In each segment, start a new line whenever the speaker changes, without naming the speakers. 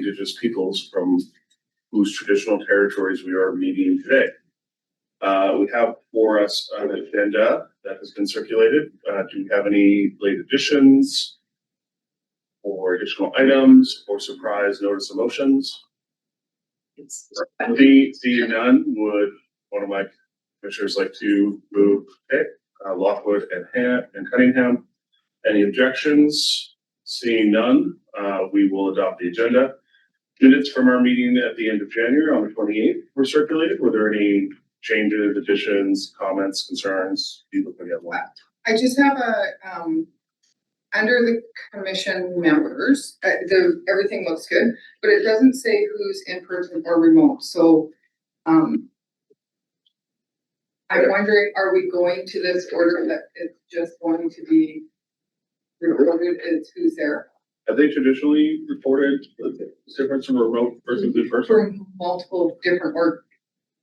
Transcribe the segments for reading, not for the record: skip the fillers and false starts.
Indigenous peoples from whose traditional territories we are meeting today. We have for us an agenda that has been circulated. Do we have any late additions or additional items or surprise notice of motions? Seeing none, would one of my commissioners like to move Lockwood and Cunningham? Any objections? Seeing none, we will adopt the agenda. Minutes from our meeting at the end of January on the 28th were circulated. Were there any changes, additions, comments, concerns? You looking at one?
I just have a under the commission members, everything looks good, but it doesn't say who's in person or remote. So I'm wondering, are we going to this order that it's just going to be recorded as who's there?
Have they traditionally reported the difference from remote versus in person?
From multiple different work,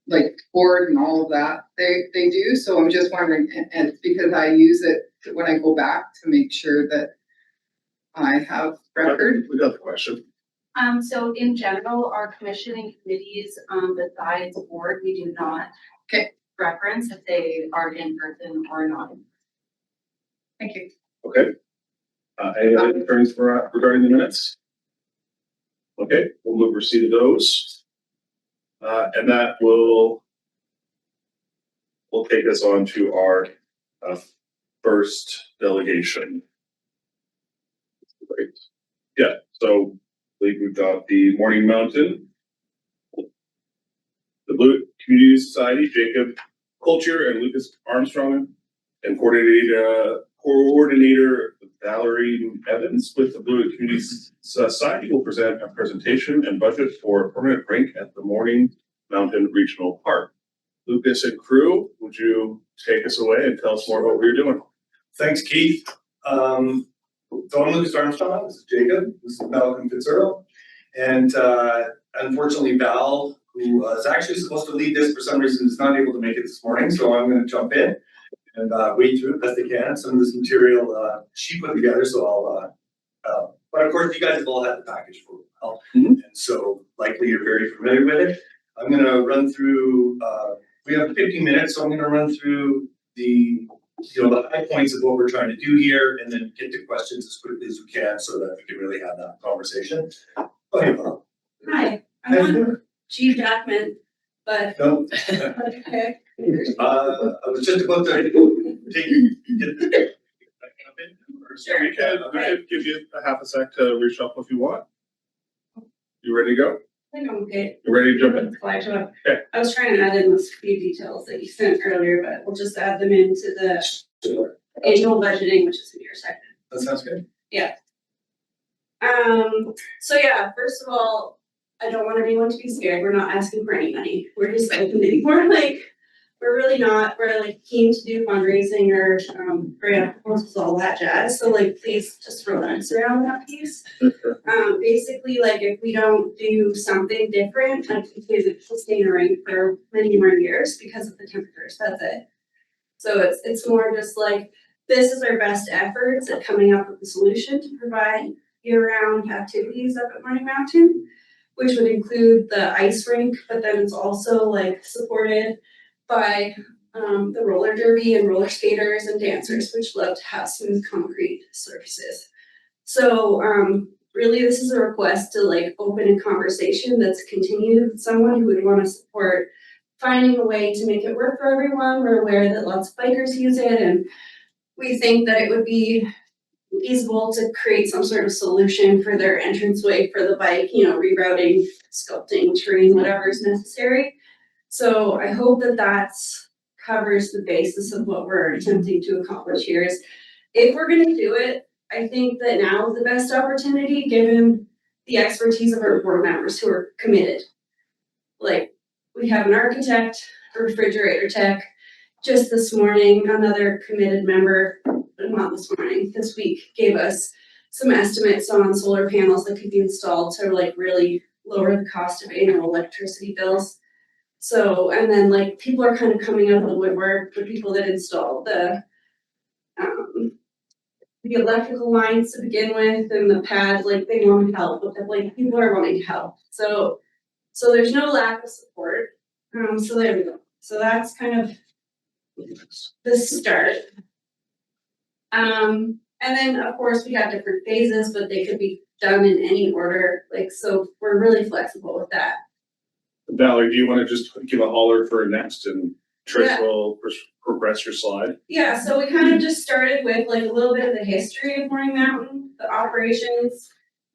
like board and all of that, they do. So I'm just wondering, and it's because I use it when I go back to make sure that I have record.
We got the question.
So in general, our commissioning committees, besides the board, we do not reference if they are in person or not.
Thank you.
Okay. Any other concerns regarding the minutes? Okay, we'll move receipt of those. And that will take us on to our first delegation. Great. Yeah, so I believe we've got the Morning Mountain, the Blue Community Society, Jacob Culture and Lucas Armstrong, and coordinator Valerie Evans with the Blue Community Society will present a presentation and budget for a permanent rink at the Morning Mountain Regional Park. Lucas and crew, would you take us away and tell us more about what you're doing?
Thanks, Keith. So I'm Lucas Armstrong, this is Jacob, this is Malcolm Fitzgerald. And unfortunately Val, who was actually supposed to lead this for some reason, is not able to make it this morning. So I'm gonna jump in and wade through it best I can. Some of this material she put together, so but of course you guys have all had the package for a while. And so likely you're very familiar with it. I'm gonna run through, we have 15 minutes, so I'm gonna run through the high points of what we're trying to do here and then get to questions as quickly as we can so that we can really have that conversation. Go ahead, Bob.
Hi, I'm not Chief Jackman, but
No.
okay.
I was just about to get
Sure.
We can give you a half a sec to reshuffle if you want. You ready to go?
I think I'm okay.
You ready to jump in? Okay.
I was trying to add in those few details that you sent earlier, but we'll just add them into the annual budgeting, which is in your section.
That sounds good.
So yeah, first of all, I don't want anyone to be scared. We're not asking for any money. We're just opening. We're really not. We're like keen to do fundraising or grant proposals, all that jazz. So like, please just relax around that piece. Basically, like if we don't do something different, like we could sustain a ring for many more years because of the temperatures. That's it. So it's more just like this is our best efforts at coming up with a solution to provide year-round activities up at Morning Mountain, which would include the ice rink, but then it's also like supported by the roller derby and roller skaters and dancers, which love to have smooth concrete surfaces. So really this is a request to like open a conversation that's continued with someone who would want to support finding a way to make it work for everyone. We're aware that lots of bikers use it, and we think that it would be feasible to create some sort of solution for their entranceway for the bike, rerouting, sculpting, terrain, whatever is necessary. So I hope that that's covers the basis of what we're attempting to accomplish here. Is if we're going to do it, I think that now is the best opportunity given the expertise of our board members who are committed. Like we have an architect, a refrigerator tech. Just this morning, another committed member, not this morning, this week, gave us some estimates on solar panels that could be installed to like really lower the cost of annual electricity bills. So, and then like people are kind of coming out of the woodwork, the people that installed the the electrical lines to begin with and the pads, like they want help with it, like people are wanting help. So there's no lack of support. So there we go. So that's kind of the start. And then of course we have different phases, but they could be done in any order. Like, so we're really flexible with that.
Valerie, do you wanna just give a holler for next and Trish
Yeah.
will progress your slide?
Yeah, so we kind of just started with like a little bit of the history of Morning Mountain, the operations,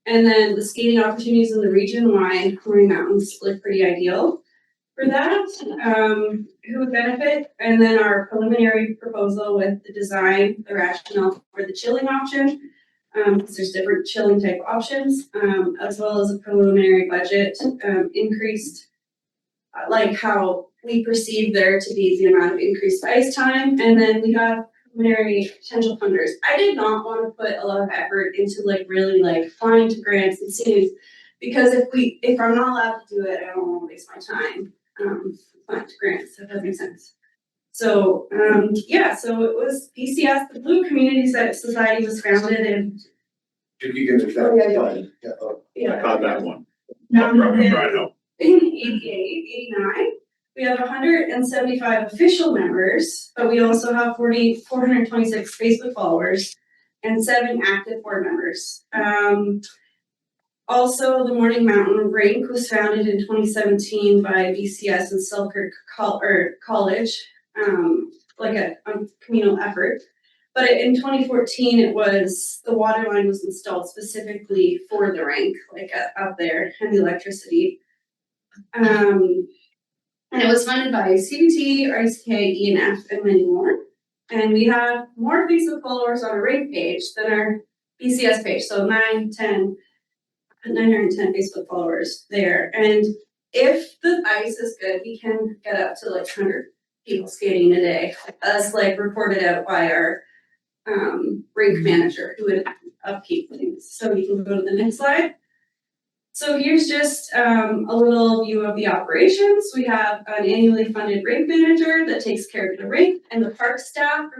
and then the skating opportunities in the region, why Morning Mountain's like pretty ideal for that, who would benefit, and then our preliminary proposal with the design, the rationale for the chilling option. Because there's different chilling type options, as well as a preliminary budget, increased, like how we perceive there to be the amount of increased ice time, and then we have preliminary potential funders. I did not want to put a lot of effort into like really like applying to grants and seeing, because if I'm not allowed to do it, I don't want to waste my time applying to grants, if that makes sense. So yeah, so it was PCS, the Blue Community Society was founded in
Did you get that?
Oh, yeah, yeah.
slide? Yeah, oh.
I caught that one.
founded
Right
in
now.
88, 89. We have 175 official members, but we also have 426 Facebook followers and 7 active board members. Also, the Morning Mountain Rink was founded in 2017 by BCS and Selkirk College, like a communal effort. But in 2014, the water line was installed specifically for the rink, like up there, and the electricity. And it was funded by CBT, RCK, ENF, and many more. And we have more Facebook followers on our rink page than our BCS page, so 910 Facebook followers there. And if the ice is good, we can get up to like 100 people skating a day, as like reported out by our rink manager who would upkeep things. So we can go to the next slide. So here's just a little view of the operations. We have an annually funded rink manager that takes care of the rink, and the park staff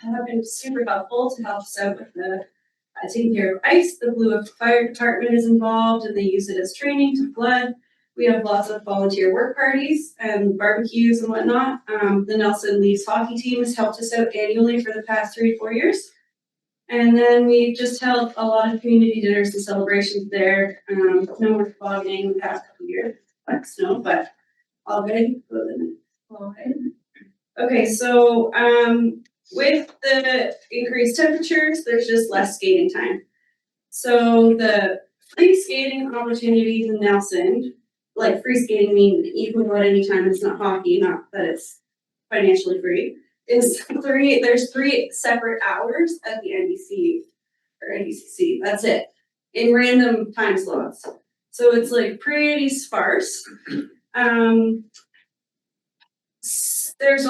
have been super helpful to help us out with the taking care of ice. The Blue Fire Department is involved, and they use it as training to flood. We have lots of volunteer work parties and barbecues and whatnot. The Nelson Leafs hockey team has helped us out annually for the past 3 to 4 years. And then we just held a lot of community dinners and celebrations there. No more tobogganing the past couple of years, like snow, but all good. Okay, so with the increased temperatures, there's just less skating time. So the free skating opportunities in Nelson, like free skating means you can go at any time, it's not hockey, not that it's financially free, there's 3 separate hours at the NBC or NBCC, that's it, in random time slots. So it's like pretty sparse. There's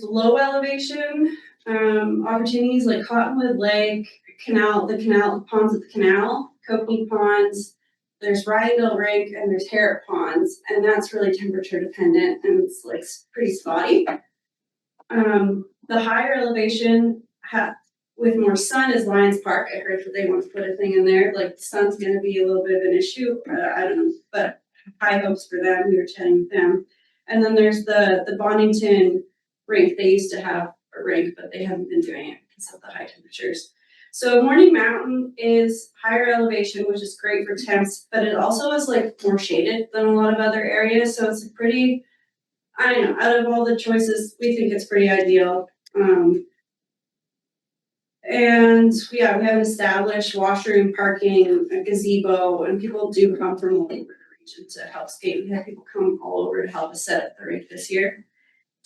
low elevation opportunities like Cottonwood Lake, the ponds at the canal, Coconut Ponds. There's Ryanville Rink and there's Harrop Ponds, and that's really temperature dependent and it's like pretty spotty. The higher elevation with more sun is Lions Park. I heard that they want to put a thing in there. Like the sun's going to be a little bit of an issue. I don't know, but high hopes for them. We were chatting with them. And then there's the Bonington rink. They used to have a rink, but they haven't been doing it because of the high temperatures. So Morning Mountain is higher elevation, which is great for temps, but it also is like more shaded than a lot of other areas. So it's a pretty, I don't know, out of all the choices, we think it's pretty ideal. And yeah, we have an established washroom, parking, a gazebo, and people do come from all over the region to help skate. We had people come all over to help us set up the rink this year.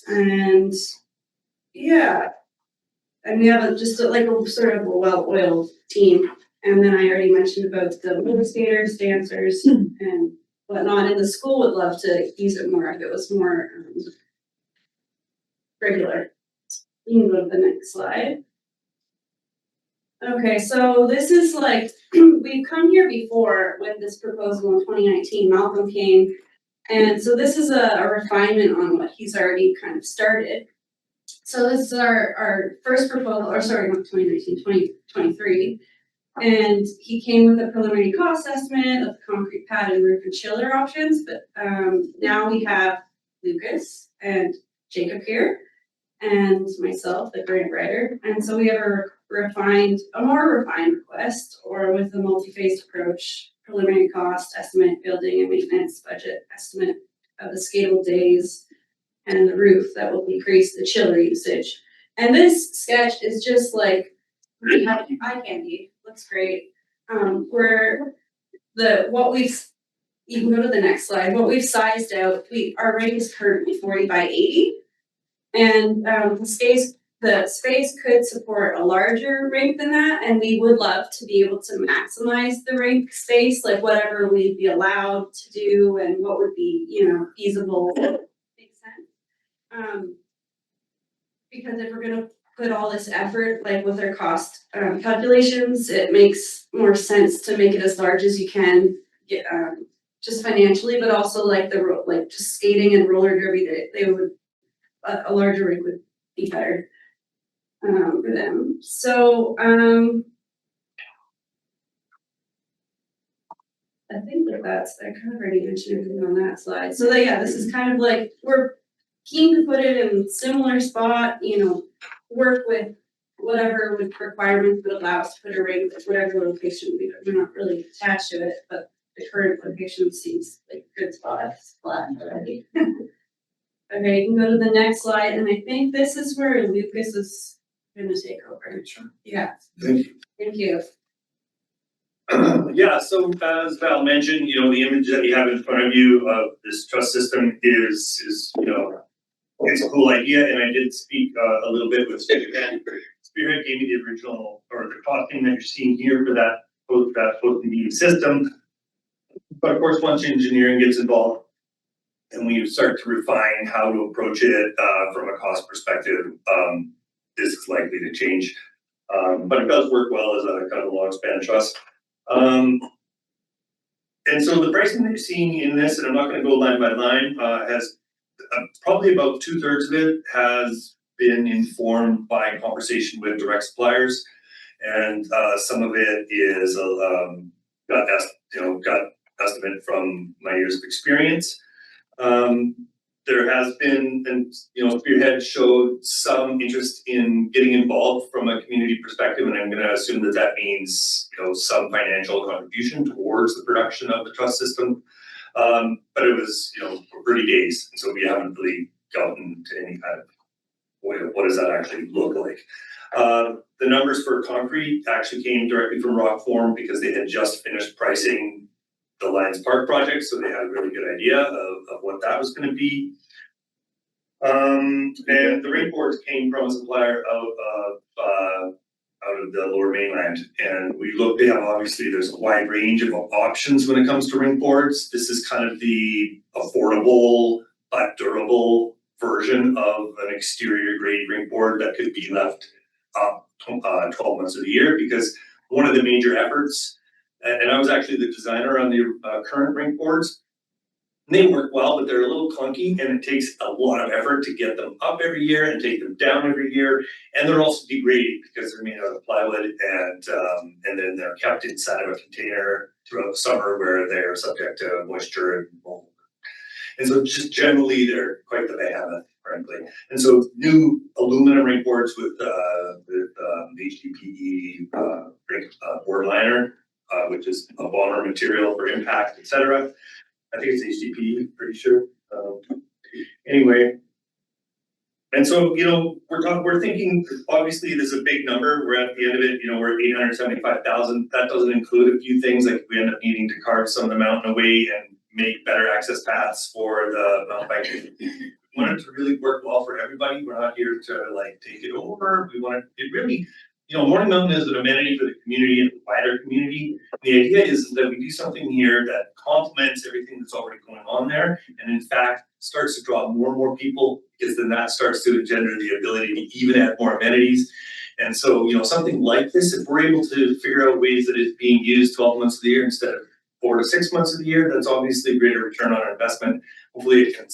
And yeah, and we have just a sort of a well-oiled team. And then I already mentioned about the roller skaters, dancers, and whatnot. And the school would love to use it more if it was more regular. You can go to the next slide. Okay, so this is like, we've come here before with this proposal in 2019, Malcolm came. And so this is a refinement on what he's already kind of started. So this is our first proposal, or sorry, not 2019, 2023. And he came with a preliminary cost estimate of the concrete pad and roof and chiller options, but now we have Lucas and Jacob here and myself, the grant writer. And so we have a more refined request, or with a multi-phased approach, preliminary cost estimate, building and maintenance budget estimate of the scalable days and the roof that will decrease the chiller usage. And this sketch is just like eye candy, looks great. Where you can go to the next slide, what we've sized out, our rate is currently 40 by 80. And the space could support a larger rink than that, and we would love to be able to maximize the rink space, like whatever we'd be allowed to do and what would be, feasible. Makes sense. Because if we're gonna put all this effort, like with our cost calculations, it makes more sense to make it as large as you can, get just financially, but also like just skating and roller derby, they would a larger rink would be better for them. So I think I kind of already mentioned everything on that slide. So this is kind of like we're keen to put it in similar spot, work with whatever with requirements that allow us to put a rink at whatever location. We're not really attached to it, but the current location seems like a good spot. It's flat already. Okay, you can go to the next slide, and I think this is where Lucas is gonna take over.
Sure.
Yeah,
Thank you.
thank you.
Yeah, so as Val mentioned, the image that you have in front of you of this truss system is it's a cool idea, and I did speak a little bit with Spearhead. Spearhead gave me the original, or the costing that you're seeing here for that post-convening system. But of course, once engineering gets involved, and we start to refine how to approach it from a cost perspective, this is likely to change. But it does work well as a kind of log span truss. And so the pricing that you're seeing in this, and I'm not going to go line by line, has probably about 2/3 of it has been informed by conversation with direct suppliers, and some of it is got estimate from my years of experience. There has been, and Spearhead showed some interest in getting involved from a community perspective, and I'm going to assume that means some financial contribution towards the production of the truss system. But it was early days, and so we haven't really gotten to any kind of what does that actually look like. The numbers for concrete actually came directly from Rockform because they had just finished pricing the Lions Park project, so they had a really good idea of what that was going to be. And the ring boards came from a supplier out of the Lower Mainland, and they have obviously there's a wide range of options when it comes to ring boards. This is kind of the affordable but durable version of an exterior grade ring board that could be left up 12 months of the year, because one of the major efforts, and I was actually the designer on the current ring boards. They work well, but they're a little clunky, and it takes a lot of effort to get them up every year and take them down every year. And they're also degraded because they're made out of plywood, and then they're kept inside of a container throughout the summer where they're subject to moisture and mold. And so just generally they're quite the behemoth, frankly. And so new aluminum ring boards with HDPE board liner, which is a bomber material for impact, etc. I think it's HDPE, pretty sure. Anyway, and so we're thinking. Obviously, there's a big number. We're at the end of it. We're at 875,000. That doesn't include a few things like we end up needing to carve some of the mountain away and make better access paths for the mountain bike. We want it to really work well for everybody. We're not here to take it over. We want it really. Morning Mountain is an amenity for the community and the wider community. The idea is that we do something here that complements everything that's already going on there, and in fact starts to draw more and more people, because then that starts to engender the ability to even add more amenities. And so, something like this, if we're able to figure out ways that it's being used 12 months of the year instead of 4 to 6 months of the year, that's obviously a greater return on our investment. Hopefully it can,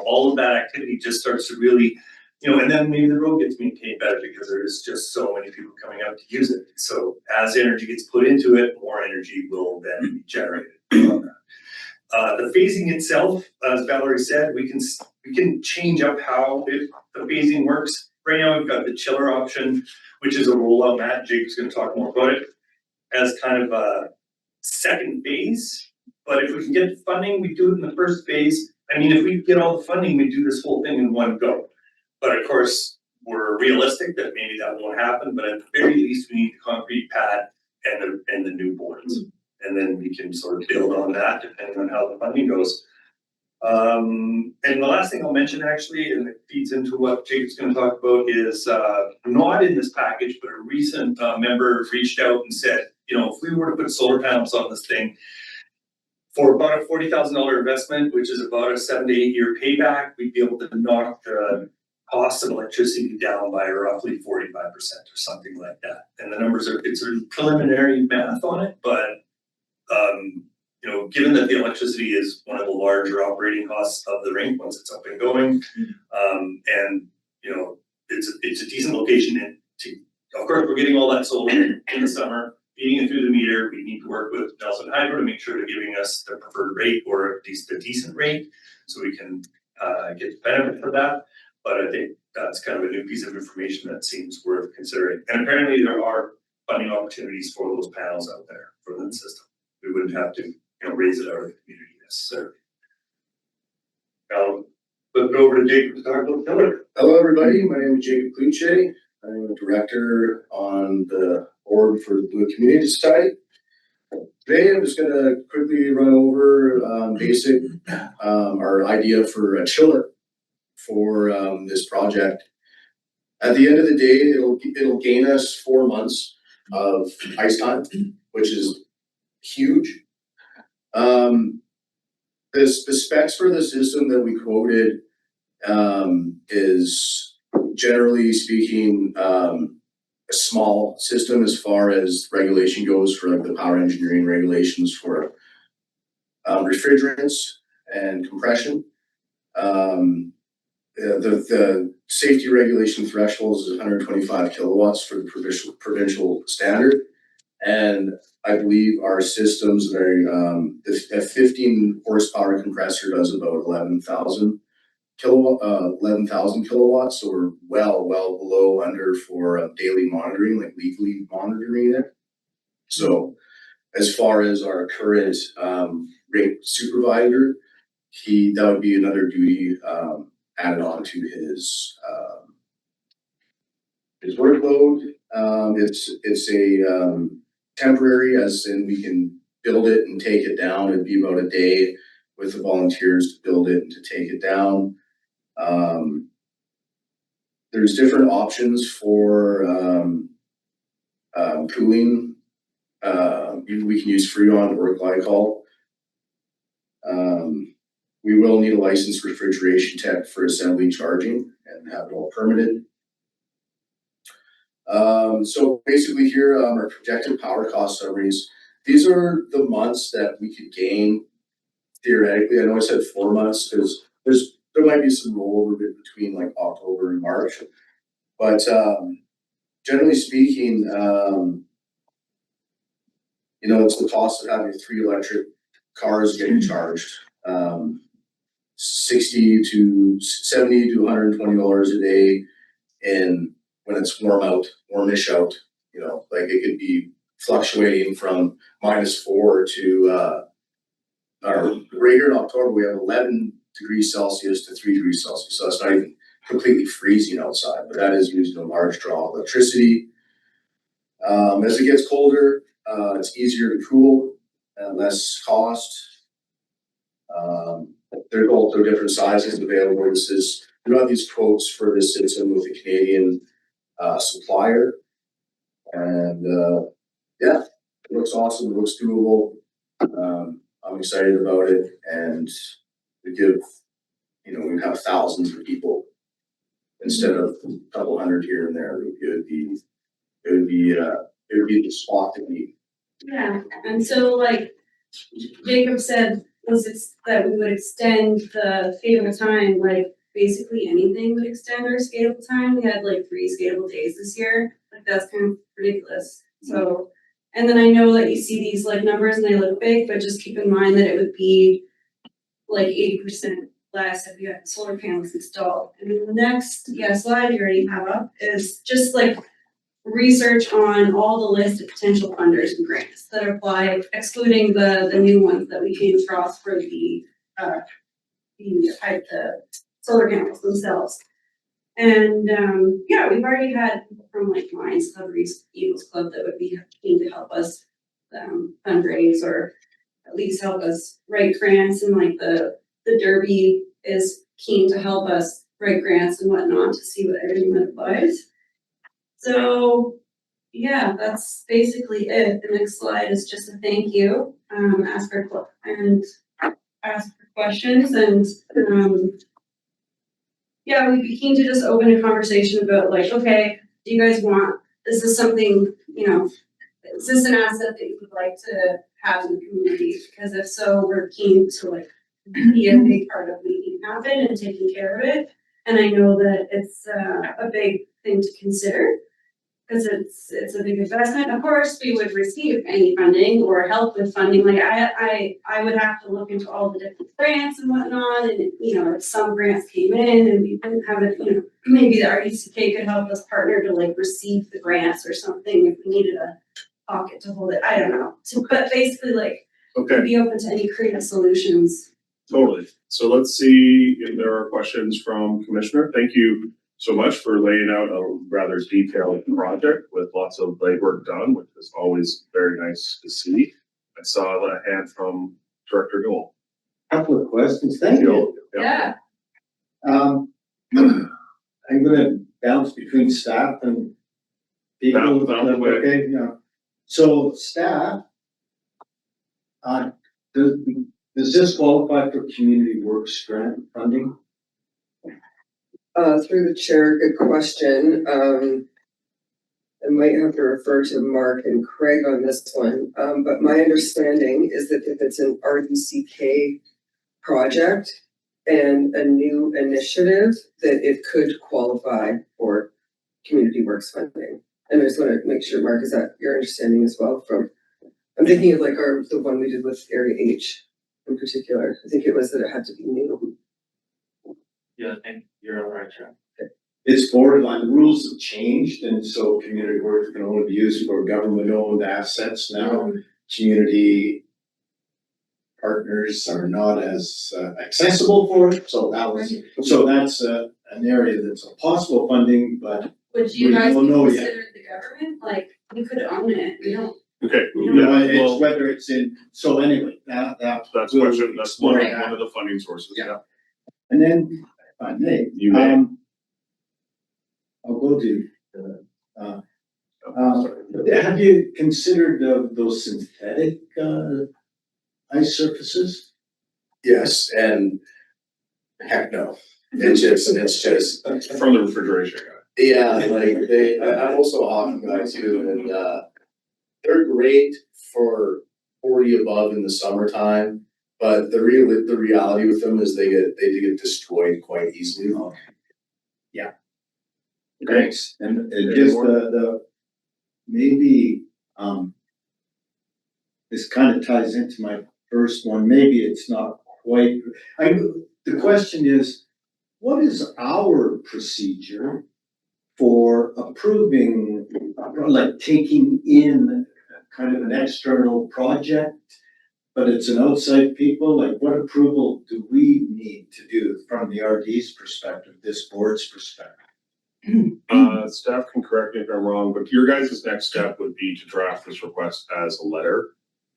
all of that activity just starts to really you know, and then maybe the road gets maintained better because there is just so many people coming out to use it. So as energy gets put into it, more energy will then be generated from that. The phasing itself, as Valerie said, we can change up how the phasing works. Right now, we've got the chiller option, which is a rollout. Matt Jake's gonna talk more about it as kind of a second phase. But if we can get funding, we do it in the first phase. I mean, if we get all the funding, we do this whole thing in one go. But of course, we're realistic that maybe that won't happen, but at the very least, we need the concrete pad and the new boards. And then we can sort of build on that depending on how the funding goes. And the last thing I'll mention actually, and it feeds into what Jacob's gonna talk about, is not in this package, but a recent member reached out and said, you know, if we were to put solar panels on this thing, for about a $40,000 investment, which is about a 7 to 8 year payback, we'd be able to knock the cost of electricity down by roughly 45% or something like that. And the numbers are, it's a preliminary math on it, but you know, given that the electricity is one of the larger operating costs of the rink once it's up and going, and you know, it's a decent location. And of course, we're getting all that solar in the summer, feeding it through the meter. We need to work with Nelson Hydro to make sure they're giving us the preferred rate or at least a decent rate, so we can get the benefit for that. But I think that's kind of a new piece of information that seems worth considering. And apparently, there are funding opportunities for those panels out there for that system. We wouldn't have to, you know, raise it out of the community necessarily. I'll flip it over to Jacob to talk about Pillar.
Hello, everybody. My name is Jacob Kluche. I'm a director on the board for the Blue Community Society. Today, I'm just going to quickly run over basic our idea for a chiller for this project. At the end of the day, it'll gain us 4 months of ice time, which is huge. The specs for the system that we quoted is generally speaking a small system as far as regulation goes for like the power engineering regulations for refrigerants and compression. The safety regulation threshold is 125 kilowatts for the provincial standard. And I believe our system's very, a 15 horsepower compressor does about 11,000 kilowatts. So we're well below under for daily monitoring, like legally monitoring it. So as far as our current rink supervisor, that would be another duty added on to his workload. It's a temporary, as in we can build it and take it down. It'd be about a day with the volunteers to build it and to take it down. There's different options for cooling. We can use Freon or glycol. We will need a licensed refrigeration tech for assembly charging and have it all permitted. So basically here, our projected power cost summaries. These are the months that we could gain theoretically. I know I said 4 months because there might be some rollover between like October and March, but generally speaking, you know, it's the cost of having 3 electric cars getting charged. $70 to $120 a day, and when it's warmish out, you know, like it could be fluctuating from -4 to right here in October we have 11 degrees Celsius to 3 degrees Celsius, so it's not even completely freezing outside, but that is using a large draw of electricity. As it gets colder, it's easier to cool and less cost. There's also different sizes available. We got these quotes for this system with a Canadian supplier, and yeah, it looks awesome. It looks doable. I'm excited about it, and we have thousands of people instead of a couple hundred here and there. It would be the spot to be.
Yeah, and so like Jacob said, that we would extend the favor time, like basically anything would extend our skatable time. We had like 3 skatable days this year. Like that's kind of ridiculous. So, and then I know that you see these like numbers and they look big, but just keep in mind that it would be like 80% less if you had solar panels installed. And then the next, slide you already have up is just like research on all the list of potential funders and grants that apply, excluding the new ones that we came across for the solar panels themselves. And we've already had people from like Lions Club, Eagles Club that would be keen to help us fundraise or at least help us write grants, and like the Derby is keen to help us write grants and whatnot to see what everything that applies. So that's basically it. The next slide is just a thank you. Ask for questions, and we'd be keen to just open a conversation about like, okay, do you guys want, this is something, is this an asset that you would like to have in the community? Because if so, we're keen to like be a big part of making it happen and taking care of it. And I know that it's a big thing to consider, because it's a big investment. Of course, we would receive any funding or help with funding. Like I would have to look into all the different grants and whatnot. And if some grants came in and we didn't have it, maybe the RDCK could help us partner to like receive the grants or something if we needed a pocket to hold it. I don't know. But basically, like,
Okay,
be open to any creative solutions.
totally. So let's see if there are questions from Commissioner. Thank you so much for laying out a rather detailed project with lots of legwork done, which is always very nice to see. I saw a hand from Director Newell.
Couple of questions, thank you.
Yeah.
I'm gonna bounce between staff and people.
Bounce away.
Okay, so staff, does this qualify for community works grant funding?
Through the chair, good question. I might have to refer to Mark and Craig on this one. But my understanding is that if it's an RDCK project and a new initiative, that it could qualify for community works funding. And I just want to make sure, Mark, is that your understanding as well? I'm thinking of like the one we did with Area H in particular. I think it was that it had to be new.
Yeah, I think you're on the right track.
It's borderline, the rules have changed, and so community works can only be used for government-owned assets now. Community partners are not as accessible for it, so that's an area that's a possible funding, but
Would you
We
guys
don't know yet.
consider the government? Like, we could own it. We don't.
Okay,
it's
well,
whether it's in, so anyway, that's
that's
we'll
question, that's one
explore that.
of the funding sources,
Yeah.
yeah.
And then, if I may.
You may.
I'll go to,
Oh, sorry.
have you considered those synthetic, ice surfaces?
Yes, and heck no. It's just,
From the refrigeration guy.
yeah, like I'm also a hockey guy too, and they're great for 40 above in the summertime, but the reality with them is they get destroyed quite easily.
Thanks. And
Any
just
more?
maybe, this kind of ties into my first one, maybe it's not quite, the question is, what is our procedure for approving, like taking in kind of an external project, but it's an outside people, like what approval do we need to do from the RD's perspective, this board's perspective?
Staff can correct me if I'm wrong, but your guys' next step would be to draft this request as a letter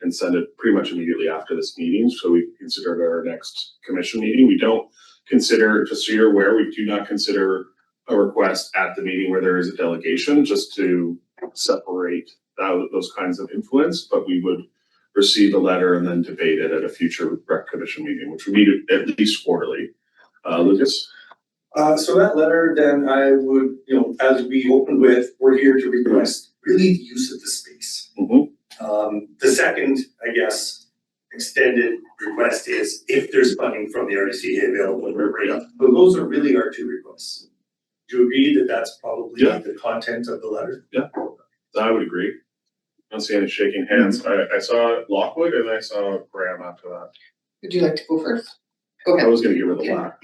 and send it pretty much immediately after this meeting, so we can consider it our next commission meeting. We don't consider, just so you're aware, we do not consider a request at the meeting where there is a delegation, just to separate those kinds of influence, but we would receive a letter and then debate it at a future rec commission meeting, which we meet at least quarterly. Lucas?
So that letter, then I would, as we opened with, we're here to request really the use of the space.
Mhm.
The second, I guess,
extended request is if there's funding from the RDCA available in rate. So those are really our two requests. Do you agree that that's probably
Yeah.
the content of the letter?
I would agree. I don't see any shaking hands. I saw Lockwood and I saw Graham after that.
Would you like to go first? Go
I
ahead.
was gonna give her the laugh.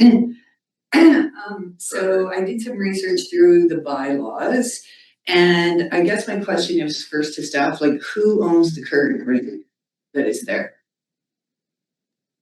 So I did some research through the bylaws, and I guess my question is first to staff, like, who owns the current rate that is there?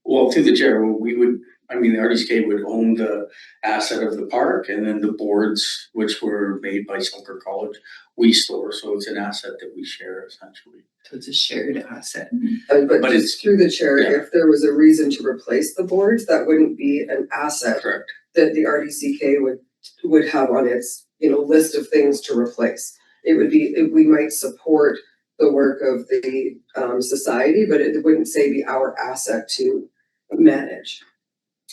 Well, through the chair, the RDCK would own the asset of the park, and then the boards, which were made by Selkirk College, we store, so it's an asset that we share essentially.
So it's a shared asset.
But
But
just through the chair,
yeah.
if there was a reason to replace the boards, that wouldn't be an asset
Correct.
that the RDCK would have on its, list of things to replace. It would be, we might support the work of the society, but it wouldn't say be our asset to manage.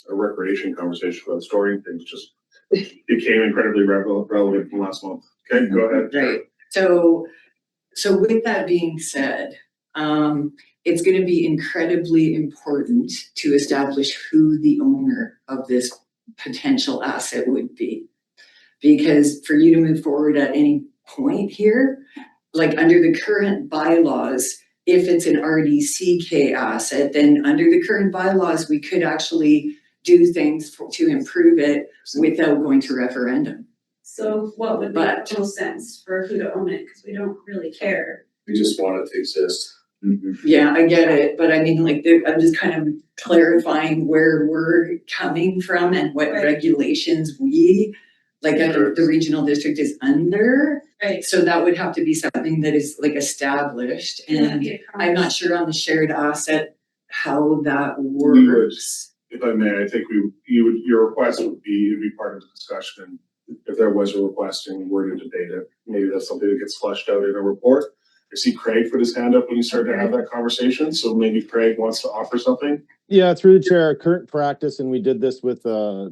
A recreation conversation about storing things just became incredibly relevant from last month. Okay, go ahead.
Right, so with that being said, it's gonna be incredibly important to establish who the owner of this potential asset would be. Because for you to move forward at any point here, like under the current bylaws, if it's an RDCK asset, then under the current bylaws, we could actually do things to improve it without going to referendum.
So what would
But-
make the most sense for who to own it, because we don't really care.
We just want it to exist.
Yeah, I get it, but I mean, like, I'm just kind of clarifying where we're coming from and what
Right.
regulations the regional district is under.
Right.
So that would have to be something that is like established, and I'm not sure on the shared asset how that works.
If I may, I think your request would be part of the discussion. If there was a request and we were to debate it, maybe that's something that gets fleshed out in a report. I see Craig put his hand up when you started to have that conversation, so maybe Craig wants to offer something.
Yeah, through the chair, current practice, and we did this with a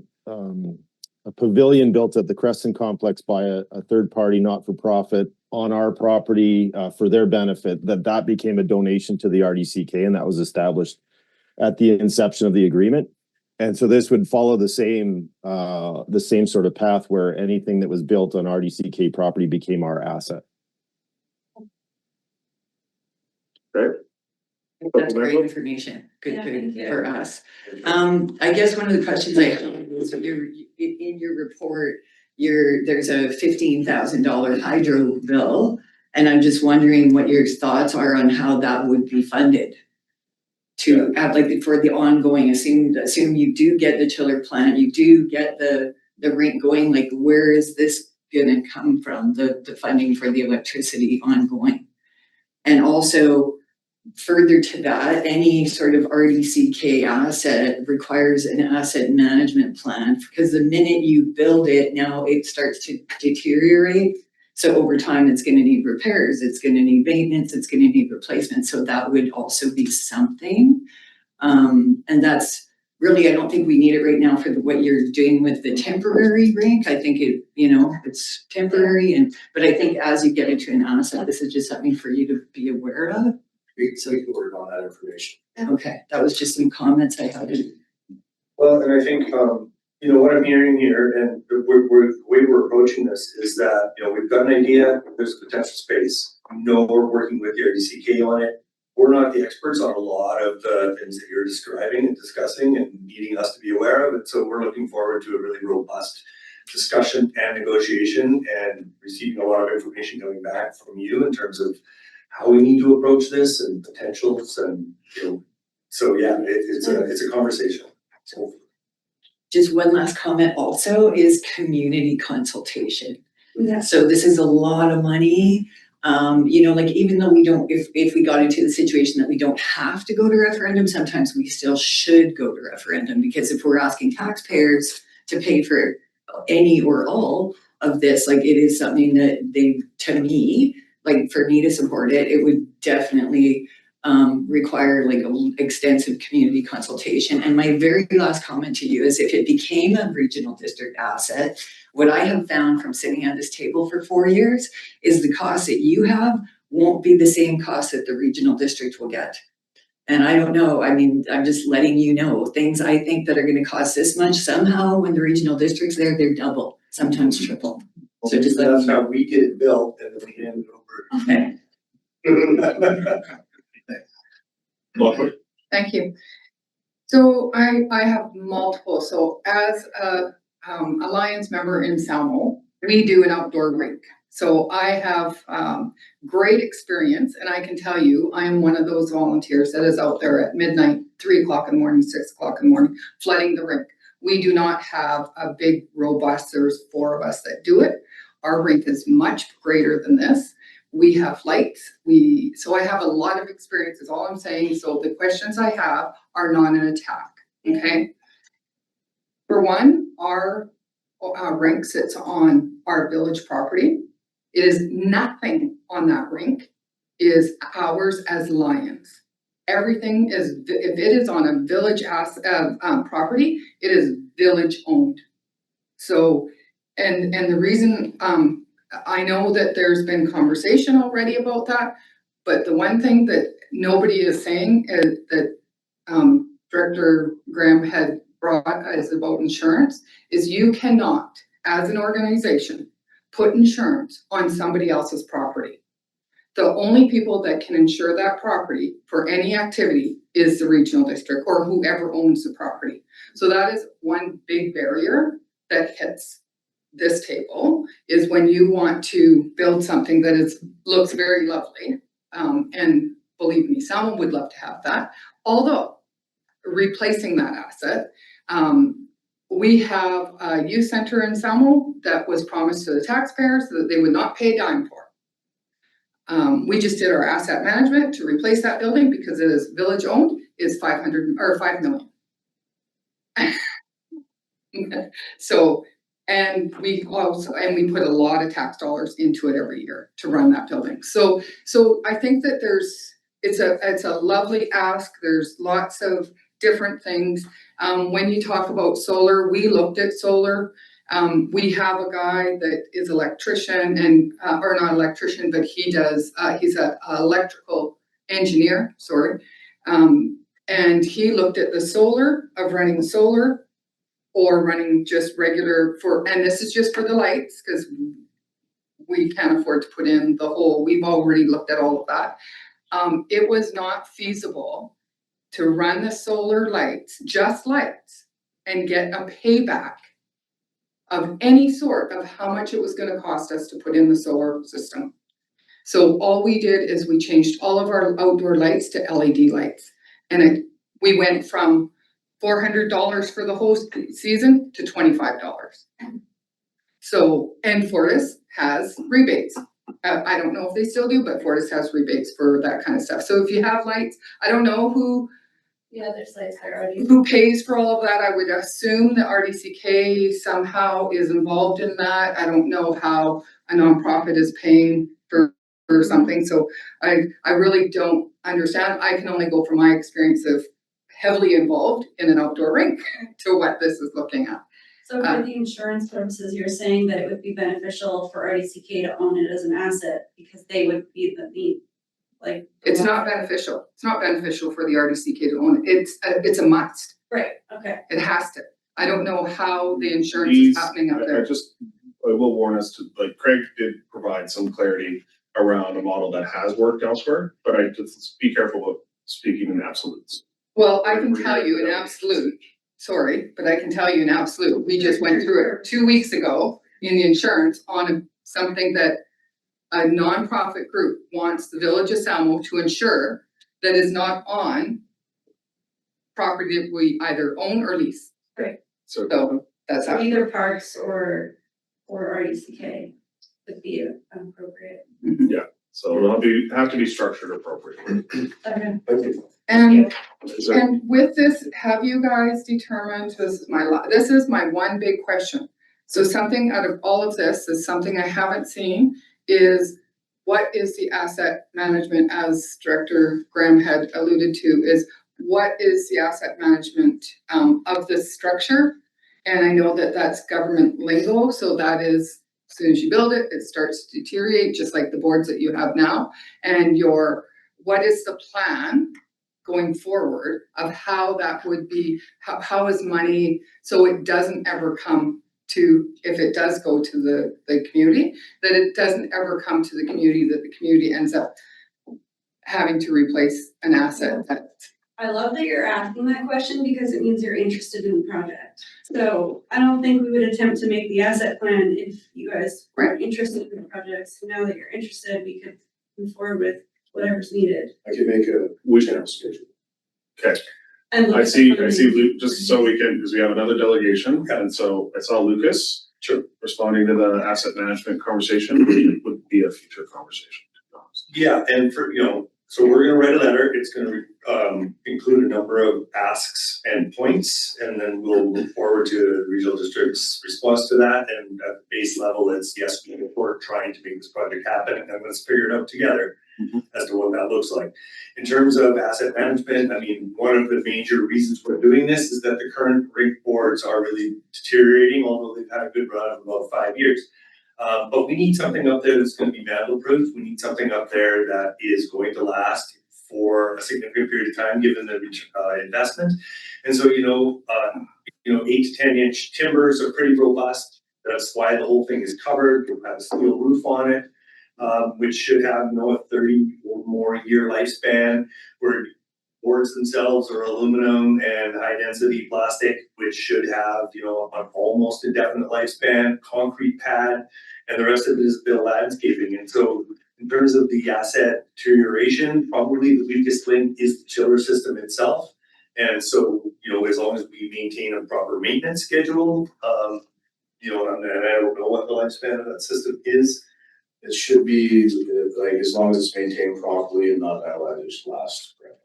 pavilion built at the Crescent Complex by a third party, not-for-profit on our property for their benefit, that became a donation to the RDCK, and that was established at the inception of the agreement. And so this would follow the same sort of path where anything that was built on RDCK property became our asset.
That's great information, good
Yeah, thank you.
for us. I guess one of the questions I have is in your report, there's a $15,000 hydro bill. And I'm just wondering what your thoughts are on how that would be funded. To have for the ongoing, assume you do get the chiller plant, you do get the rink going, where is this gonna come from, the funding for the electricity ongoing? And also, further to that, any sort of RDCK asset requires an asset management plan, because the minute you build it, now it starts to deteriorate. So over time, it's gonna need repairs, it's gonna need maintenance, it's gonna need replacement, so that would also be something. And that's really, I don't think we need it right now for what you're doing with the temporary rink. I think it's temporary, but I think as you get into an asset, this is just something for you to be aware of.
We can work on that information.
Okay, that was just some comments I had.
Well, and I think, what I'm hearing here, and the way we're approaching this is that, we've got an idea, there's a potential space. We're working with the RDCK on it. We're not the experts on a lot of the things that you're describing and discussing and needing us to be aware of. And so we're looking forward to a really robust discussion and negotiation and receiving a lot of information coming back from you in terms of how we need to approach this and potentials and, so yeah, it's a conversation. So.
Just one last comment also is community consultation.
Yeah.
So this is a lot of money. Even though we don't, if we got into the situation that we don't have to go to referendum, sometimes we still should go to referendum, because if we're asking taxpayers to pay for any or all of this, it is something that to me, for me to support it, it would definitely require extensive community consultation. And my very last comment to you is, if it became a regional district asset, what I have found from sitting at this table for 4 years is the cost that you have won't be the same cost that the regional district will get. And I don't know, I mean, I'm just letting you know, things I think that are gonna cost this much somehow, when the regional district's there, they're double, sometimes triple. So just let
That's
me
how
know.
we get it built and then we hand
Okay.
it over.
Lockwood?
Thank you. So I have multiple, so as a Alliance member in Salmo, we do an outdoor rink. So I have great experience, and I can tell you, I am one of those volunteers that is out there at midnight, 3 o'clock in the morning, 6 o'clock in the morning, flooding the rink. We do not have a big robust, there's 4 of us that do it. Our rink is much greater than this. We have lights, so I have a lot of experience is all I'm saying. So the questions I have are not an attack, okay? For one, our rink sits on our village property. It is nothing on that rink is ours as Lions. Everything is, if it is on a village property, it is village owned. So, and the reason, I know that there's been conversation already about that, but the one thing that nobody is saying is that, Director Graham had brought is about insurance, is you cannot, as an organization, put insurance on somebody else's property. The only people that can insure that property for any activity is the regional district or whoever owns the property. So that is one big barrier that hits this table, is when you want to build something that looks very lovely. And believe me, someone would love to have that. Although replacing that asset, we have a youth center in Salmo that was promised to the taxpayers that they would not pay a dime for. We just did our asset management to replace that building because it is village owned, is 500 or 5 million. So, and we put a lot of tax dollars into it every year to run that building. So I think that it's a lovely ask. There's lots of different things. When you talk about solar, we looked at solar. We have a guy that is electrician and, or not electrician, but he's an electrical engineer, sorry. And he looked at the solar, of running solar or running just regular and this is just for the lights, because we can't afford to put in the whole, we've already looked at all of that. It was not feasible to run the solar lights, just lights, and get a payback of any sort of how much it was gonna cost us to put in the solar system. So all we did is we changed all of our outdoor lights to LED lights. And we went from $400 for the whole season to $25. So, and Fortis has rebates. I don't know if they still do, but Fortis has rebates for that kind of stuff. So if you have lights, I don't know who
there's lights there already.
who pays for all of that. I would assume that RDCK somehow is involved in that. I don't know how a nonprofit is paying for something. So I really don't understand. I can only go from my experience of heavily involved in an outdoor rink to what this is looking at.
So for the insurance purposes, you're saying that it would be beneficial for RDCK to own it as an asset because they would be like.
It's not beneficial. It's not beneficial for the RDCK to own it. It's a must.
Right, okay.
It has to. I don't know how the insurance is happening up there.
I will warn us to, like, Craig did provide some clarity around a model that has worked elsewhere, but I just be careful about speaking in absolutes.
Well, I can tell you in absolute, sorry, but I can tell you in absolute, we just went through it 2 weeks ago in the insurance on something that a nonprofit group wants the Village of Salmo to insure that is not on property that we either own or lease.
Right.
So
That's how.
Either parks or RDCK would be appropriate.
So it'll have to be structured appropriately.
Okay.
And
Is there-
And with this, have you guys determined, this is my one big question. So something out of all of this is something I haven't seen is what is the asset management, as Director Graham had alluded to, is what is the asset management of this structure? And I know that that's government lingo, so that is, as soon as you build it, it starts to deteriorate, just like the boards that you have now. And what is the plan going forward of how that would be, how is money, so it doesn't ever come to, if it does go to the community, that it doesn't ever come to the community, that the community ends up having to replace an asset that.
I love that you're asking that question because it means you're interested in the project. So I don't think we would attempt to make the asset plan if you guys weren't interested in the project. So now that you're interested, we could move forward with whatever's needed.
I can make a general schedule.
And look
I
at
see
the
Luke, just so we can, because we have another delegation, and so I saw Lucas.
Sure.
Responding to the asset management conversation would be a future conversation. To be honest.
Yeah, and for, so we're gonna write a letter, it's gonna include a number of asks and points, and then we'll move forward to the regional district's response to that, and at the base level, it's yes, we're trying to make this project happen, and let's figure it out together as to what that looks like. In terms of asset management, I mean, one of the major reasons we're doing this is that the current rink boards are really deteriorating, although they've had a good run of about 5 years. But we need something up there that's gonna be vandal proof. We need something up there that is going to last for a significant period of time, given the investment. And so, 8 to 10 inch timbers are pretty robust. That's why the whole thing is covered. You'll have a steel roof on it, which should have, a 30 or more year lifespan, where boards themselves are aluminum and high density plastic, which should have, an almost indefinite lifespan, concrete pad, and the rest of it is built landscaping. And so in terms of the asset deterioration, probably the weakest link is the chiller system itself. And so, as long as we maintain a proper maintenance schedule, and I don't know what the lifespan of that system is.
It should be, like, as long as it's maintained properly and not outlandish, last forever.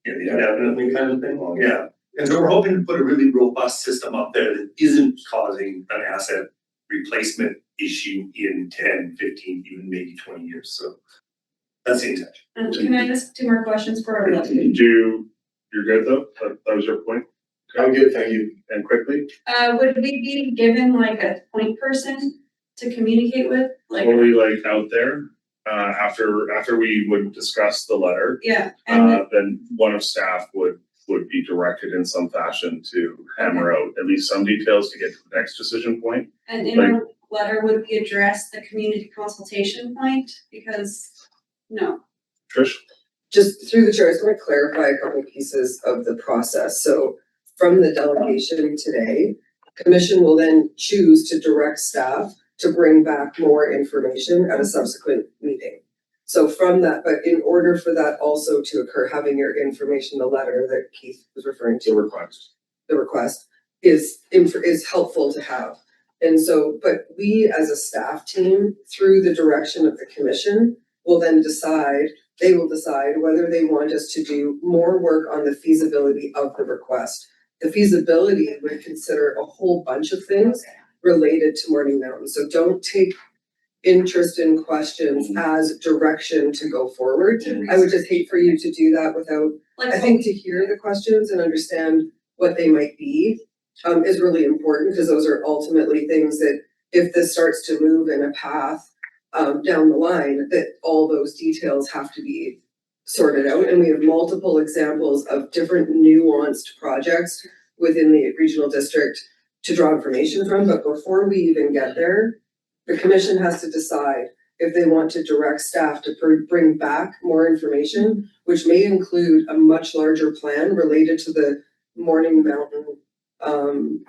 Indefinitely kind of thing, yeah. And so we're hoping to put a really robust system up there that isn't causing an asset replacement issue in 10, 15, even maybe 20 years, so that's the intention.
And can I ask 2 more questions for our election?
You're good though? That was your point?
I'm good, thank you.
And quickly,
Would we be given like a point person to communicate with? Like,
totally like out there, after we would discuss the letter,
yeah, and
then one of staff would be directed in some fashion to hammer out at least some details to get to the next decision point.
and in our letter, would we address the community consultation point? Because, no.
Trish?
Just through the chair, I just want to clarify a couple of pieces of the process. So from the delegation today, commission will then choose to direct staff to bring back more information at a subsequent meeting. So from that, but in order for that also to occur, having your information, the letter that Keith was referring to, the request is helpful to have. And so, but we as a staff team, through the direction of the commission, will then decide, they will decide whether they want us to do more work on the feasibility of the request. The feasibility would consider a whole bunch of things related to Morning Mountain. So don't take interest in questions as direction to go forward. I would just hate for you to do that without, I think to hear the questions and understand what they might be is really important, because those are ultimately things that if this starts to move in a path down the line, that all those details have to be sorted out. And we have multiple examples of different nuanced projects within the regional district to draw information from. But before we even get there, the commission has to decide if they want to direct staff to bring back more information, which may include a much larger plan related to the Morning Mountain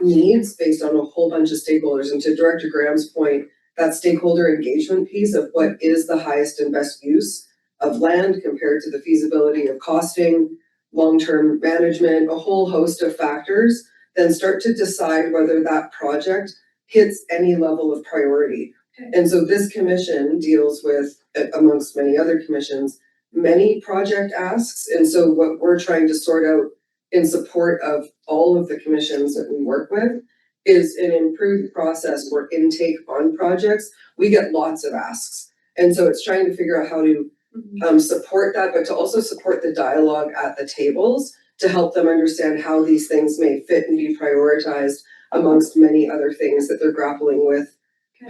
needs based on a whole bunch of stakeholders. And to Director Graham's point, that stakeholder engagement piece of what is the highest and best use of land compared to the feasibility of costing, long-term management, a whole host of factors, then start to decide whether that project hits any level of priority.
Okay.
And so this commission deals with, amongst many other commissions, many project asks. And so what we're trying to sort out in support of all of the commissions that we work with is an improved process for intake on projects. We get lots of asks. And so it's trying to figure out how to support that, but to also support the dialogue at the tables to help them understand how these things may fit and be prioritized amongst many other things that they're grappling with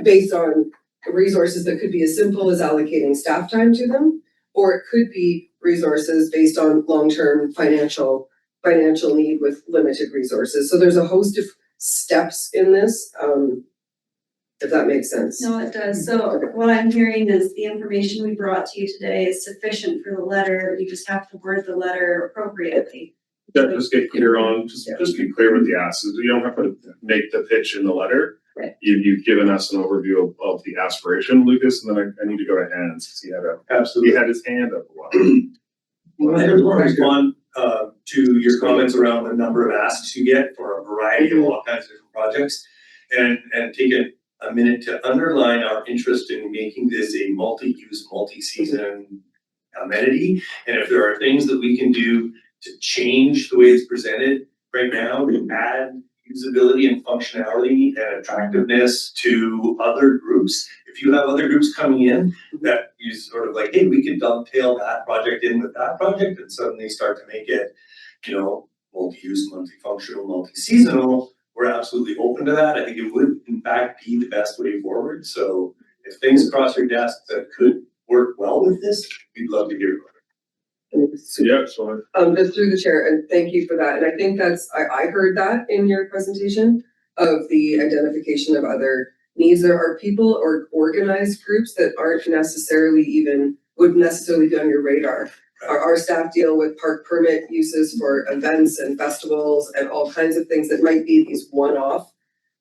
based on resources that could be as simple as allocating staff time to them, or it could be resources based on long-term financial need with limited resources. So there's a host of steps in this, if that makes sense.
No, it does. So what I'm hearing is the information we brought to you today is sufficient for the letter. We just have to word the letter appropriately.
Yeah, just get clear on, just be clear with the asks. You don't have to make the pitch in the letter.
Right.
You've given us an overview of the aspiration, Lucas, and then I need to go to Hans, because he had his hand up a while.
Well, I just want to respond to your comments around the number of asks you get for a variety of all kinds of different projects. And take a minute to underline our interest in making this a multi-use, multi-season amenity. And if there are things that we can do to change the way it's presented right now, to add usability and functionality and attractiveness to other groups. If you have other groups coming in that you sort of like, hey, we could dovetail that project in with that project and suddenly start to make it, you know, multi-use, multifunctional, multi-seasonal, we're absolutely open to that. I think it would in fact be the best way forward. So if things across your desk that could work well with this, we'd love to hear about it.
Yeah, so
Just through the chair, and thank you for that, and I think I heard that in your presentation of the identification of other needs. There are people or organized groups that aren't wouldn't necessarily be on your radar. Our staff deal with park permit uses for events and festivals and all kinds of things that might be these one-off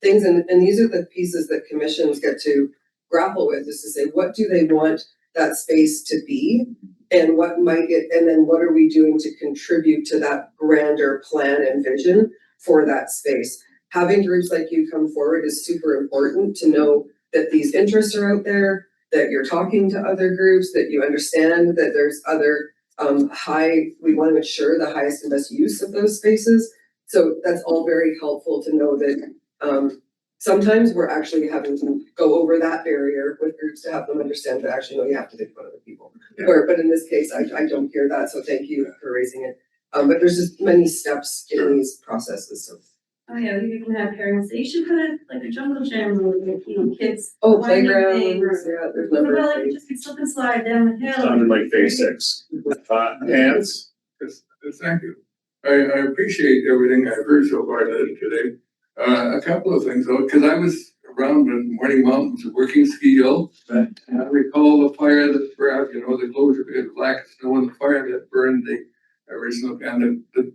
things, and these are the pieces that commissions get to grapple with, is to say, what do they want that space to be? And then what are we doing to contribute to that grander plan and vision for that space? Having groups like you come forward is super important to know that these interests are out there, that you're talking to other groups, that you understand that there's other we want to ensure the highest and best use of those spaces. So that's all very helpful to know that sometimes we're actually having to go over that barrier with groups to have them understand that actually, no, you have to think about other people.
Yeah.
But in this case, I don't hear that, so thank you for raising it. But there's just many steps in these processes, so.
Oh yeah, we can have parents say, you should put a jungle gym or like, you know, kids.
Oh,
climbing
playgrounds,
things.
yeah, there's
What
number
about
of
like
things.
just a slip and slide down the hill?
sounded like phase 6. Hans?
Thank you. I appreciate everything I've heard so far today. A couple of things though, because I was around in Morning Mountains working Ski Hill. And I recall the fire that burned, the closure of black snow and the fire that burned the original, and the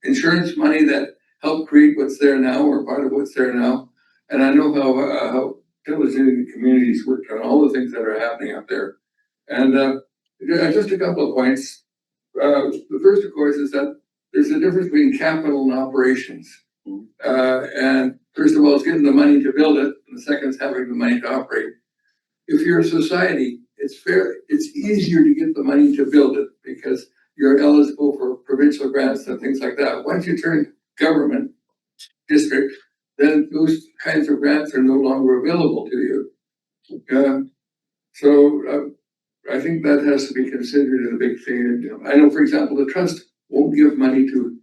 insurance money that helped create what's there now, or part of what's there now. And I know how diligently the communities worked on all the things that are happening up there. And just a couple of points. The first, of course, is that there's a difference between capital and operations. And first of all, it's getting the money to build it, and the second is having the money to operate. If you're a society, it's easier to get the money to build it because you're eligible for provincial grants and things like that. Once you turn government district, then those kinds of grants are no longer available to you. So I think that has to be considered as a big thing. I know, for example, the trust won't give money to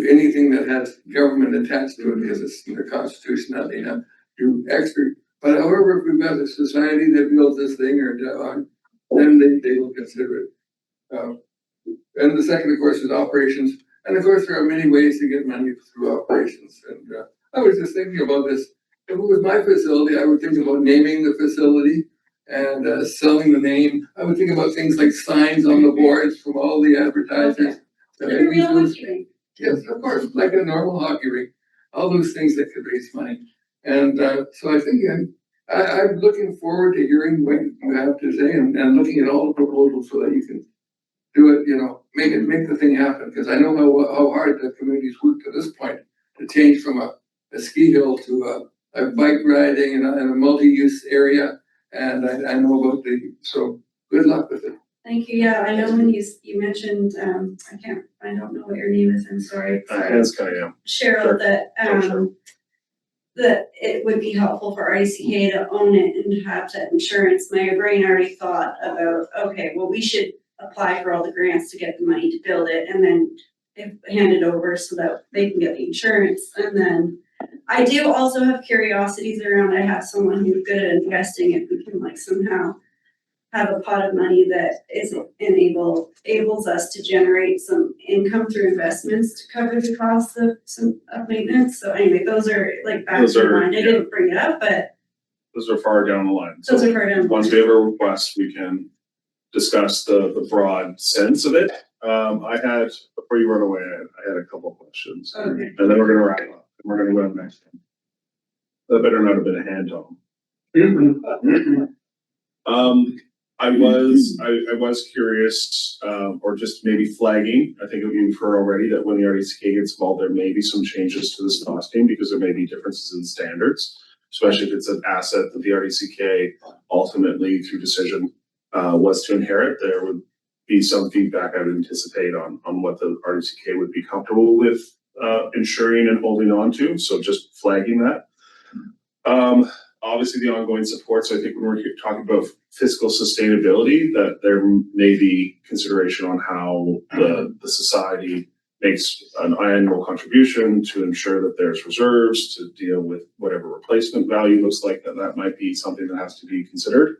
anything that has government attached to it because it's in the Constitution that they have to do extra. But however, if we've got a society that builds this thing then they will consider it. And the second, of course, is operations. And of course, there are many ways to get money through operations. And I was just thinking about this. If it was my facility, I would think about naming the facility and selling the name. I would think about things like signs on the boards from all the advertisers.
Like a real hockey rink.
Yes, of course, like a normal hockey rink. All those things that could raise money. And so I think I'm looking forward to hearing what you have to say and looking at all the proposals so that you can do it, make the thing happen. Because I know how hard the community's worked to this point to change from a ski hill to a bike riding in a multi-use area. And I know about so good luck with it.
Thank you. Yeah, I know when you mentioned, I don't know what your name is. I'm sorry.
Hans Cunningham.
Cheryl, that it would be helpful for RDCK to own it and have that insurance. My brain already thought about, okay, well, we should apply for all the grants to get the money to build it and then hand it over so that they can get the insurance. And then I do also have curiosities around, I have someone who's good at investing if we can like somehow have a pot of money that enables us to generate some income through investments to cover the cost of maintenance. So anyway, those are like back
Those
to
are-
mind. I didn't bring it up, but
Those are far down the line.
those
So
are part of.
once we have a request, we can discuss the broad sense of it. Before you run away, I had a couple of questions.
Okay.
And then we're gonna wrap up, and we're gonna go to the next one. That better not have been a hand tone. I was curious, or just maybe flagging, I think you've heard already that when the RDCK gets involved, there may be some changes to this costing because there may be differences in standards, especially if it's an asset that the RDCK ultimately through decision was to inherit. There would be some feedback I would anticipate on what the RDCK would be comfortable with ensuring and holding on to, so just flagging that. Obviously the ongoing support, so I think when we're talking about fiscal sustainability, that there may be consideration on how the society makes an annual contribution to ensure that there's reserves to deal with whatever replacement value looks like, that might be something that has to be considered.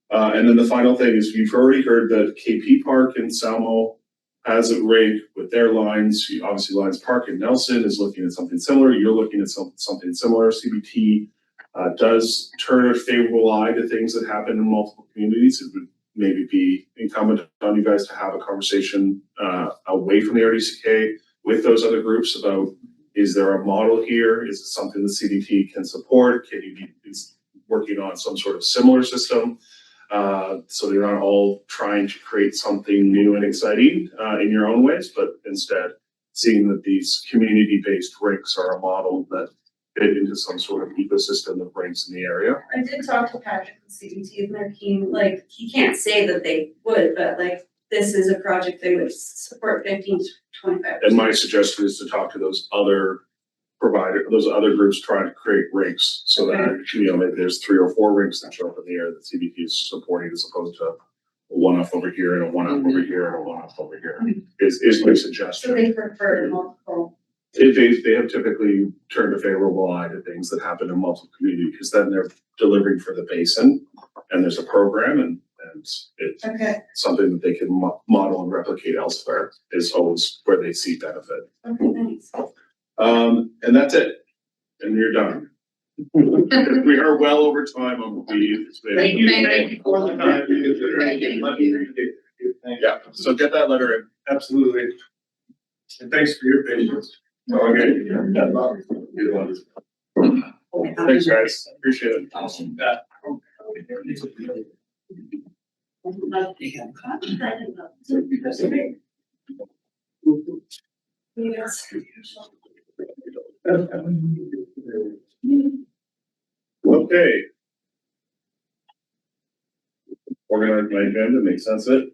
And then the final thing is, you've already heard that KP Park in Salmo has a rink with their lines. Obviously Lions Park in Nelson is looking at something similar. You're looking at something similar. CBT does turn a favorable eye to things that happen in multiple communities. It would maybe be incumbent on you guys to have a conversation away from the RDCK with those other groups about, is there a model here? Is it something the CBT can support? Can you be working on some sort of similar system? So you're not all trying to create something new and exciting in your own ways, but instead seeing that these community-based rinks are a model that fit into some sort of ecosystem of rinks in the area.
I did talk to Patrick with CBT and they're keen, like, he can't say that they would, but like, this is a project they would support 15 to 25%.
And my suggestion is to talk to those other those other groups trying to create rinks, so that, maybe there's 3 or 4 rinks that show up in the air that CBT is supporting, as opposed to a one-off over here and a one-off over here and a one-off over here, is my suggestion.
So they prefer multiple.
They have typically turned a favorable eye to things that happen in multiple communities, because then they're delivering for the basin, and there's a program, and it's
Okay,
something that they can model and replicate elsewhere, is always where they see benefit.
okay, thanks.
And that's it, and you're done. We are well over time on the.
Thank you for the time.
Thank you.
Yeah, so get that letter in.
Absolutely. And thanks for your patience.
Oh, okay. Thanks, guys, appreciate it.
Awesome.
Yes.
Okay. Organize my agenda, make sense of it.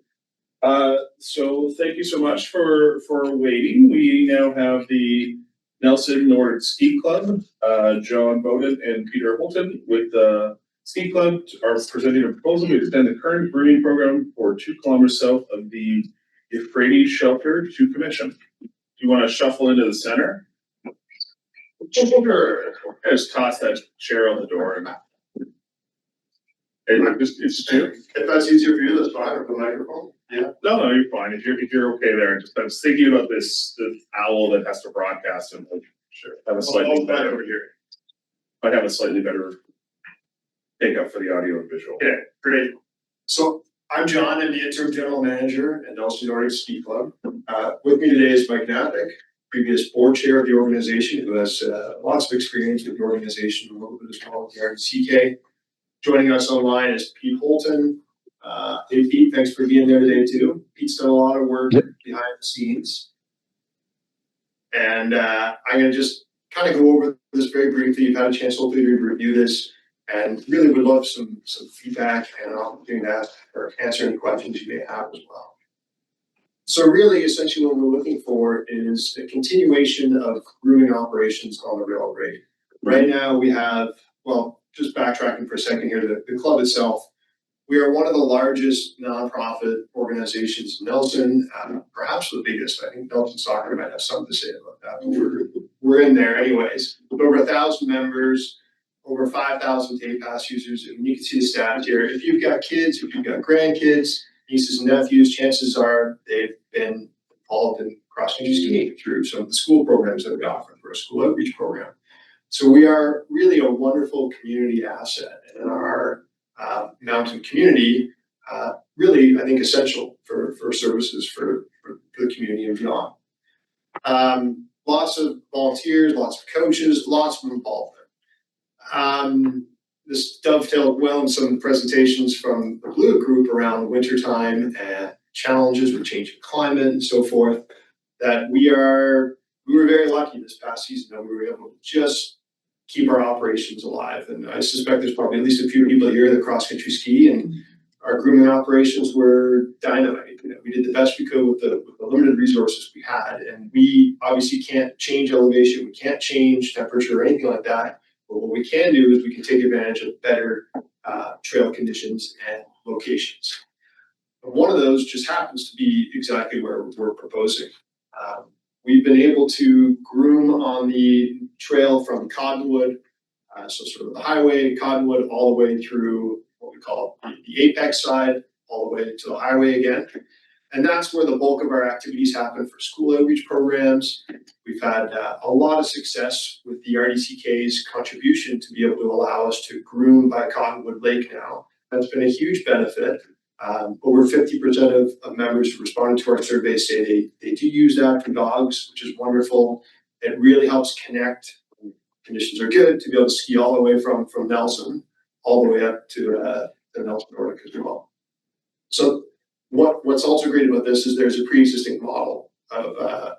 So thank you so much for waiting. We now have the Nelson Nordic Ski Club, John Bowden and Peter Holton with the Ski Club are presenting a proposal to extend the current greening program for 2 kilometers south of the Euphrates Shelter to commission. Do you want to shuffle into the center? Sure. Just toss that chair on the door and. It's two.
If that's easier for you, that's fine, with the microphone.
No, you're fine. If you're okay there, just, I was thinking about this owl that has to broadcast and like, sure, have a slightly better over here. Might have a slightly better take up for the audio and visual.
Yeah, great. So I'm John, I'm the interim general manager at Nelson Nordic Ski Club. With me today is Mike Nathick, previous board chair of the organization, who has lots of experience with the organization, a little bit as well here at CK. Joining us online is Pete Holton. Hey Pete, thanks for being there today too. Pete's done a lot of work behind the scenes. And I'm gonna just kind of go over this very briefly. You've had a chance hopefully to review this, and really would love some feedback and an opportunity to ask or answer any questions you may have as well. So really, essentially what we're looking for is a continuation of grooming operations on the railroad. Right now we have, well, just backtracking for a second here, the club itself, we are one of the largest nonprofit organizations in Nelson, perhaps the biggest. I think Nelson Soccer might have something to say about that, but we're in there anyways. With over 1,000 members,
over 5,000 day pass users, and you can see the stats here. If you've got kids, if you've got grandkids, nieces and nephews, chances are they've been involved in cross-country skiing through some of the school programs that we offer through our school outreach program. So we are really a wonderful community asset, and our mountain community really, I think, essential for services for the community and beyond. Lots of volunteers, lots of coaches, lots of involvement. This dovetailed well in some of the presentations from the Blue group around wintertime and challenges with changing climate and so forth, that we were very lucky this past season that we were able to just keep our operations alive. And I suspect there's probably at least a few people here that cross-country ski, and our grooming operations were dynamite. You know, we did the best we could with the limited resources we had, and we obviously can't change elevation, we can't change temperature or anything like that. But what we can do is we can take advantage of better trail conditions and locations. But one of those just happens to be exactly where we're proposing. We've been able to groom on the trail from Cottonwood, so sort of the highway, Cottonwood, all the way through what we call the apex side, all the way to the highway again. And that's where the bulk of our activities happen for school outreach programs. We've had a lot of success with the RDCK's contribution to be able to allow us to groom by Cottonwood Lake now. That's been a huge benefit. Over 50% of members who responded to our survey say they do use that for dogs, which is wonderful. It really helps connect, when conditions are good, to be able to ski all the way from Nelson all the way up to the Nelson Nordic as well. So what's also great about this is there's a pre-existing model of a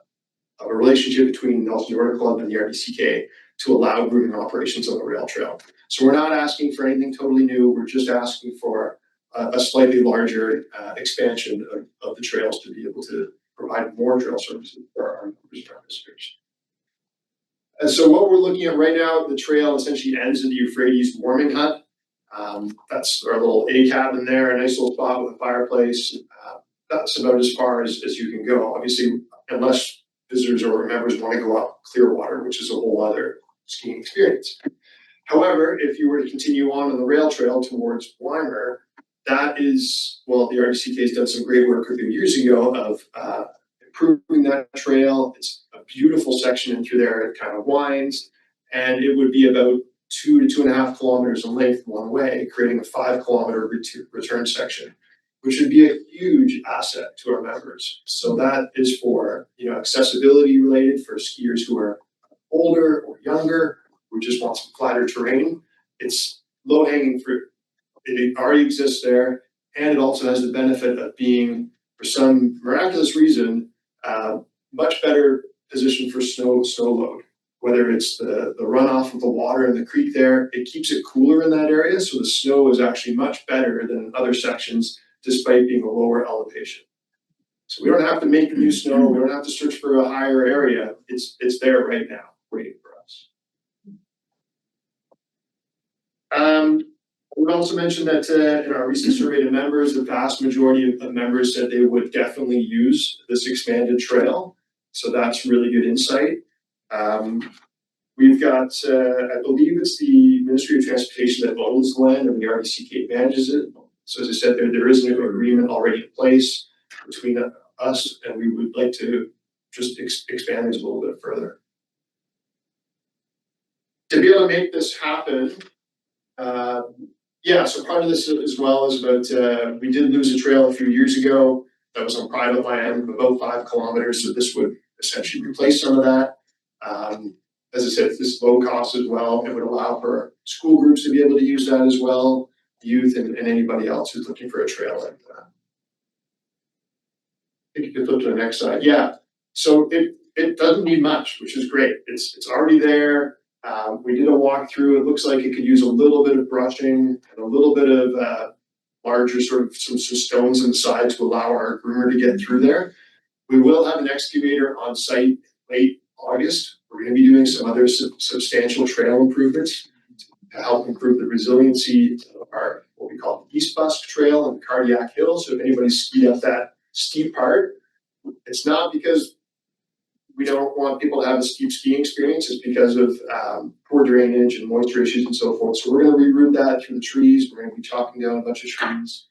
relationship between Nelson Nordic Club and the RDCK to allow grooming operations on the rail trail. So we're not asking for anything totally new. We're just asking for a slightly larger expansion of the trails to be able to provide more trail services for our members and our visitors. And so what we're looking at right now, the trail essentially ends in the Euphrates warming hut. That's our little A cabin there, a nice little spot with a fireplace. That's about as far as you can go. Obviously, unless visitors or members want to go up Clearwater, which is a whole other skiing experience. However, if you were to continue on the rail trail towards Weimer, that is, well, the RDCK has done some great work a few years ago of improving that trail. It's a beautiful section in through there. It kind of winds, and it would be about 2 to 2.5 kilometers in length one way, creating a 5-kilometer return section, which would be a huge asset to our members. So that is for, accessibility related for skiers who are older or younger, who just want some flatter terrain. It's low-hanging fruit. It already exists there, and it also has the benefit of being, for some miraculous reason, much better positioned for snow load. Whether it's the runoff of the water in the creek there, it keeps it cooler in that area, so the snow is actually much better than other sections, despite being a lower elevation. So we don't have to make new snow, we don't have to search for a higher area, it's there right now, waiting for us. We also mentioned that in our recent survey to members, the vast majority of members said they would definitely use this expanded trail. So that's really good insight. We've got, I believe it's the Ministry of Transportation that owns the land and the RDCK manages it. So as I said, there is an agreement already in place between us, and we would like to just expand this a little bit further. To be able to make this happen, so part of this as well is about, we did lose a trail a few years ago that was on private land, about 5 kilometers, so this would essentially replace some of that. As I said, this is low cost as well. It would allow for school groups to be able to use that as well, youth and anybody else who's looking for a trail like that. I think you could flip to the next slide. Yeah, so it doesn't need much, which is great. It's already there. We did a walkthrough. It looks like it could use a little bit of brushing and a little bit of larger sort of some stones inside to allow our groomer to get through there. We will have an excavator on site late August. We're going to be doing some other substantial trail improvements to help improve the resiliency of our, what we call the East Busk Trail and Cardiac Hill. So if anybody's skied up that steep part, it's not because we don't want people to have a steep skiing experience. It's because of poor poor drainage and moisture issues and so forth. So we're gonna reroute that through the trees. We're gonna be chopping down a bunch of trees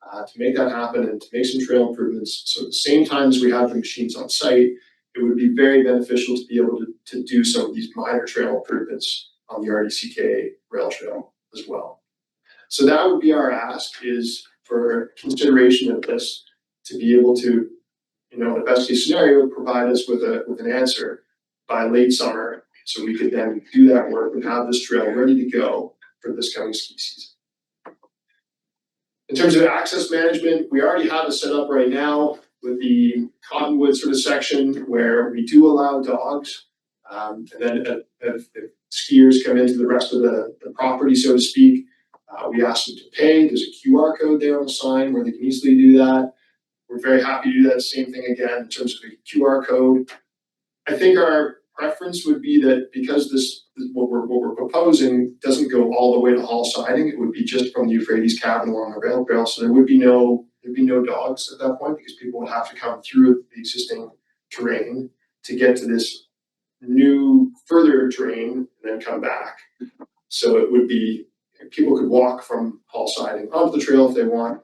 to make that happen and to make some trail improvements. So at the same time as we have the machines on site, it would be very beneficial to be able to do some of these minor trail improvements on the RDCK rail trail as well. So that would be our ask, is for consideration of this, to be able to, you know, in the best case scenario, provide us with an answer by late summer, so we could then do that work and have this trail ready to go for this coming ski season. In terms of access management, we already have it set up right now with the Cottonwood sort of section where we do allow dogs. And then if skiers come into the rest of the property, so to speak, we ask them to pay. There's a QR code there on the sign where they can easily do that. We're very happy to do that same thing again in terms of a QR code. I think our preference would be that because what we're proposing doesn't go all the way to Hall Siding, it would be just from the Euphrates Cabin along the rail trail. So there'd be no dogs at that point, because people would have to come through the existing terrain to get to this new further terrain and then come back. So it would be, people could walk from Hall Siding onto the trail if they want.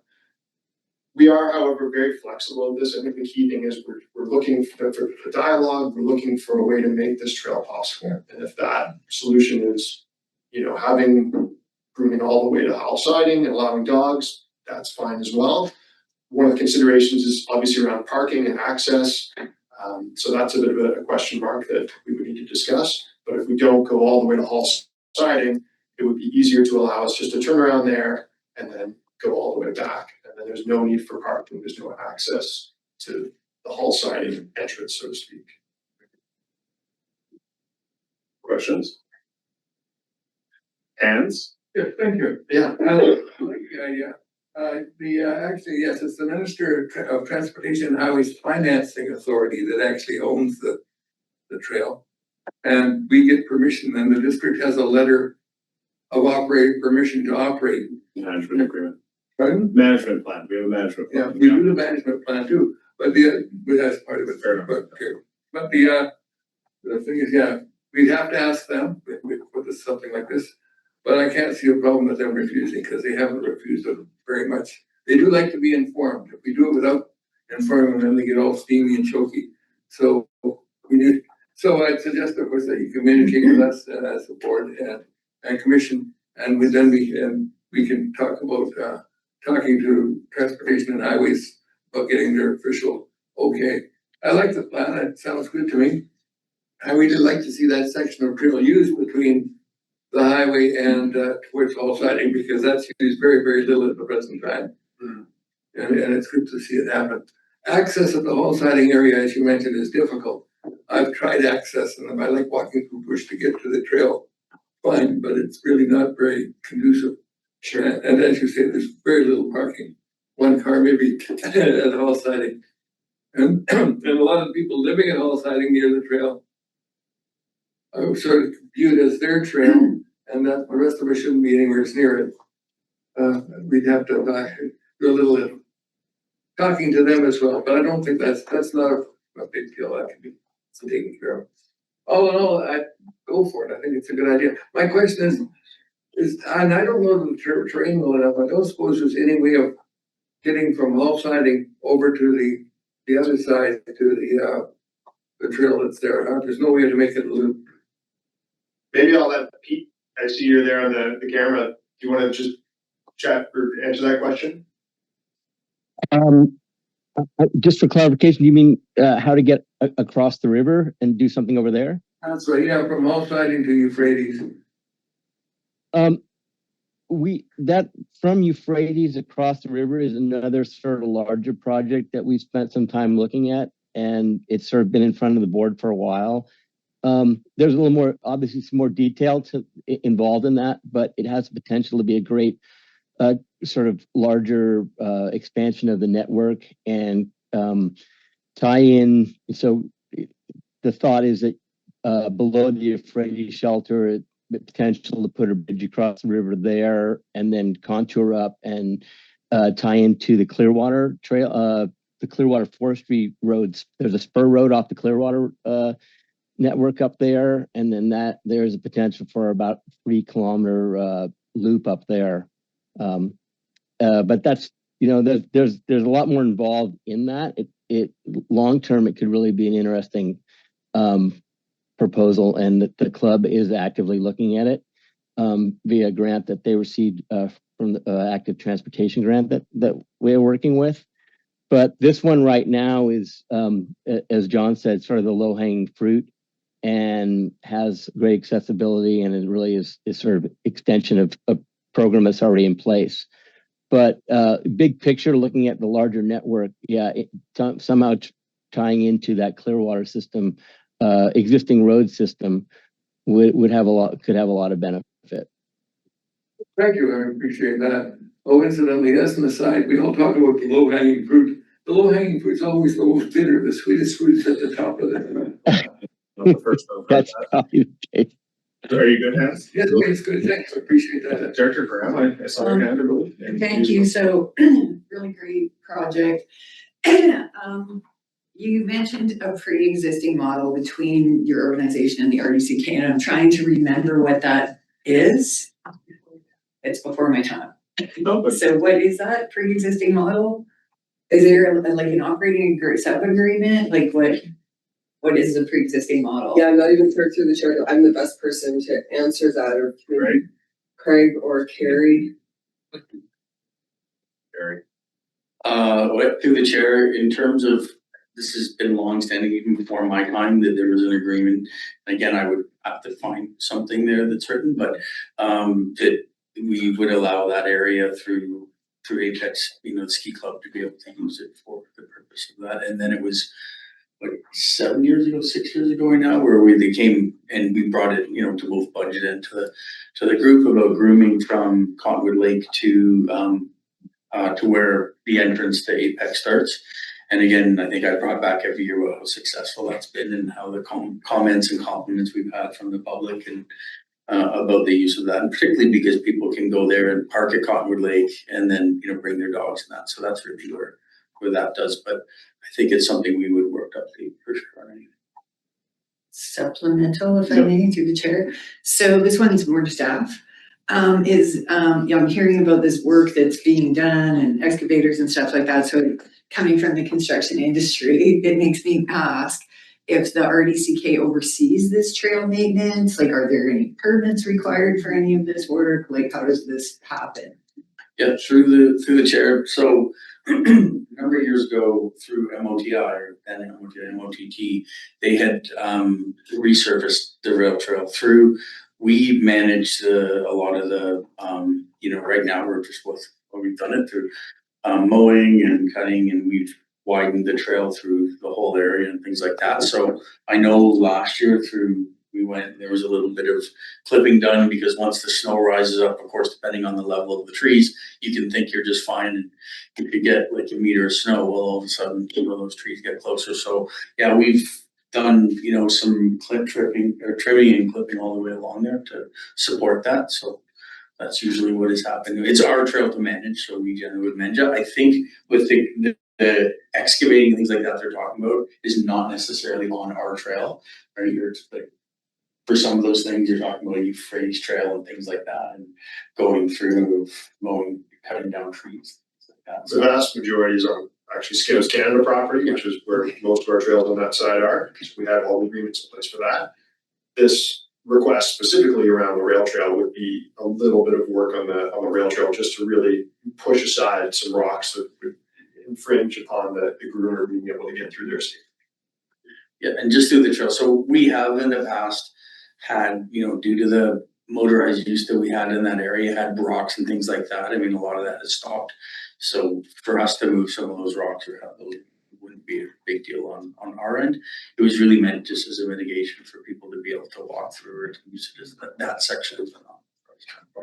We are, however, very flexible with this. I think the key thing is we're looking for dialogue. We're looking for a way to make this trail possible. And if that solution is, you know, having grooming all the way to Hall Siding and allowing dogs, that's fine as well. One of the considerations is obviously around parking and access. So that's a bit of a question mark that we would need to discuss. But if we don't go all the way to Hall Siding, it would be easier to allow us just to turn around there and then go all the way back. And then there's no need for parking. There's no access to the Hall Siding entrance, so to speak.
Questions? Hands?
Yeah, thank you.
Yeah.
I like the idea. Actually, yes, it's the Minister of Transportation and Highways Financing Authority that actually owns the trail. And we get permission, and the district has a letter of operating permission to operate.
Management agreement.
Pardon?
Management plan. We have a management
Yeah,
plan.
we do the management plan too, but that's part of it.
Fair enough.
But the thing is, yeah, we'd have to ask them if we put this, something like this. But I can't see a problem with them refusing, because they haven't refused it very much. They do like to be informed. If we do it without informing them, they get all steamy and choky. So I'd suggest, of course, that you communicate with us as a board and commission, and we can talk about talking to Transportation and Highways about getting their official okay. I like the plan. It sounds good to me. I would like to see that section of trail used between the highway and towards Hall Siding, because that's used very, very little at the present time. And it's good to see it happen. Access at the Hall Siding area, as you mentioned, is difficult. I've tried accessing them. I like walking through bush to get to the trail, fine, but it's really not very conducive. Sure. And as you say, there's very little parking. One car maybe at Hall Siding. And a lot of people living at Hall Siding near the trail are sort of viewed as their trail, and that the rest of us shouldn't be anywhere near it. We'd have to do a little talking to them as well, but I don't think that's not a big deal. That can be taken care of. All in all, I'd go for it. I think it's a good idea. My question is, and I don't know the terrain well enough, I don't suppose there's any way of getting from Hall Siding over to the other side to the trail that's there. There's no way to make it a loop.
Maybe I'll let Pete, I see you're there on the camera. Do you want to just chat or answer that question?
Just for clarification, do you mean how to get across the river and do something over there?
That's right, yeah, from Hall Siding to Euphrates.
From Euphrates across the river is another sort of larger project that we spent some time looking at, and it's sort of been in front of the board for a while. There's a little more, obviously some more detail involved in that, but it has the potential to be a great sort of larger expansion of the network and tie in. So the thought is that below the Euphrates shelter, the potential to put a bridge across the river there and then contour up and tie into the Clearwater Trail, the Clearwater Forestry roads. There's a spur road off the Clearwater network up there, and then there's a potential for about 3 kilometer loop up there. But that's, there's a lot more involved in that. It long term, it could really be an interesting proposal, and the club is actively looking at it via a grant that they received from the active transportation grant that we're working with. But this one right now is, as John said, sort of the low hanging fruit, and has great accessibility, and it really is sort of extension of a program that's already in place. But big picture, looking at the larger network, somehow tying into that Clearwater system, existing road system, could have a lot of benefit.
Thank you, I appreciate that. Oh, incidentally, as an aside, we all talk about the low hanging fruit. The low hanging fruit is always the most bitter. The sweetest fruit is at the top of it.
Not the first time I've heard
That's probably the case.
that. Are you good, Hans?
Yes, it's good, thanks, I appreciate that.
Director Graham, I saw your hand.
Thank you. So really great project. You mentioned a pre-existing model between your organization and the RDCK, and I'm trying to remember what that is. It's before my time. So what is that pre-existing model? Is there like an operating sub-agreement? Like what is the pre-existing model?
Yeah, I'm not even through the chair. I'm the best person to answer that, or
Right.
Craig or Carrie.
Very.
Through the chair, in terms of, this has been long-standing even before my time, that there was an agreement. Again, I would have to find something there that's written, but that we would allow that area through Apex, the ski club, to be able to use it for the purpose of that. And then it was like 6 years ago now, where they came and we brought it, to both budget and to the group about grooming from Cottonwood Lake to where the entrance to Apex starts. And again, I think I brought back every year how successful that's been, and how the comments and compliments we've had from the public and about the use of that, and particularly because people can go there and park at Cottonwood Lake and then bring their dogs and that. So that's really where that does. But I think it's something we would work up to for sure.
Supplemental, if I may, through the chair. So this one's more to staff. I'm hearing about this work that's being done and excavators and stuff like that. So coming from the construction industry, it makes me ask if the RDCK oversees this trail maintenance. Like, are there any permits required for any of this work? Like, how does this happen?
Yeah, through the chair. So a number of years ago, through MOTI, or then MOTT, they had resurfaced the rail trail through. We managed a lot of the, right now we're just we've done it through mowing and cutting, and we've widened the trail through the whole area and things like that. So I know last year there was a little bit of clipping done, because once the snow rises up, of course, depending on the level of the trees, you can think you're just fine, and you could get like a meter of snow. Well, all of a sudden, those trees get closer. So yeah, we've done, some trimming and clipping all the way along there to support that. So that's usually what is happening. It's our trail to manage, so we generally would manage it. I think with the excavating and things like that they're talking about is not necessarily on our trail, right? For some of those things you're talking about, Euphrates Trail and things like that, and going through mowing, cutting down trees, things like that.
The vast majority is on actually Skinners Canada property, which is where most of our trails on that side are, because we have all the agreements in place for that. This request specifically around the rail trail would be a little bit of work on the rail trail, just to really push aside some rocks that would infringe upon the groomer being able to get through their safety.
Yeah, and just through the trail. So we have in the past had, due to the motorized use that we had in that area, had rocks and things like that. I mean, a lot of that has stopped. So for us to move some of those rocks or have those wouldn't be a big deal on our end. It was really meant just as a mitigation for people to be able to walk through or to use it as that section of the.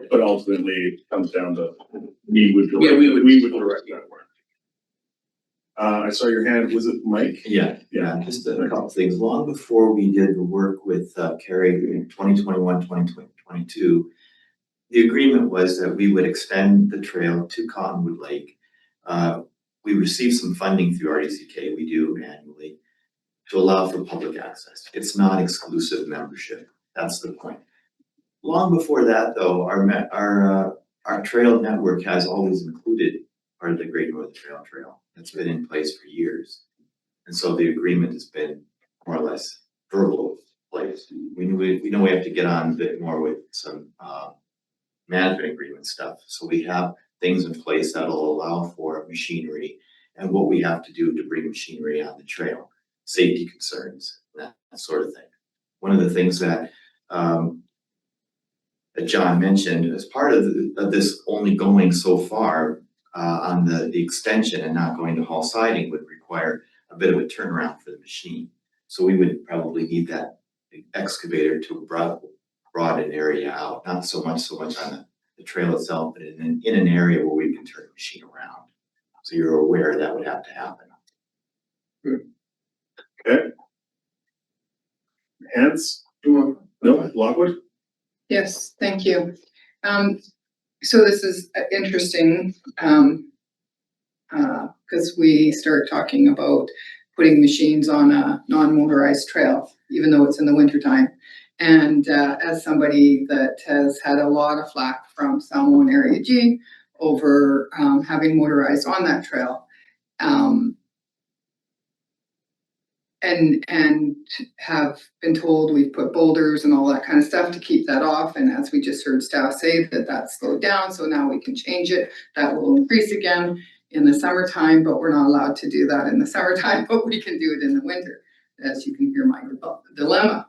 But ultimately, it comes down to we would direct that work. I saw your hand. Was it Mike?
Yeah, just a couple things. Long before we did the work with Kerry in 2021, 2022, the agreement was that we would extend the trail to Cottonwood Lake. We received some funding through RDCK, we do annually. to allow for public access. It's not exclusive membership. That's the point. Long before that, though, our trail network has always included part of the Great Northern Trail. It's been in place for years. And so the agreement has been more or less verbal place. We know we have to get on a bit more with some management agreement stuff. So we have things in place that'll allow for machinery and what we have to do to bring machinery on the trail, safety concerns, that sort of thing. One of the things that that John mentioned as part of this only going so far on the extension and not going to Hall Siding would require a bit of a turnaround for the machine. So we would probably need that excavator to broaden area out, not so much on the trail itself, but in an area where we can turn the machine around. So you're aware that would have to happen.
Okay. Hands? No, Lockwood?
Yes, thank you. So this is interesting, because we start talking about putting machines on a non-motorized trail, even though it's in the wintertime. And as somebody that has had a lot of flack from Salmo and Area G over having motorized on that trail, and have been told we've put boulders and all that kind of stuff to keep that off. And as we just heard staff say, that slowed down, so now we can change it. That will increase again in the summertime, but we're not allowed to do that in the summertime, but we can do it in the winter. As you can hear, my dilemma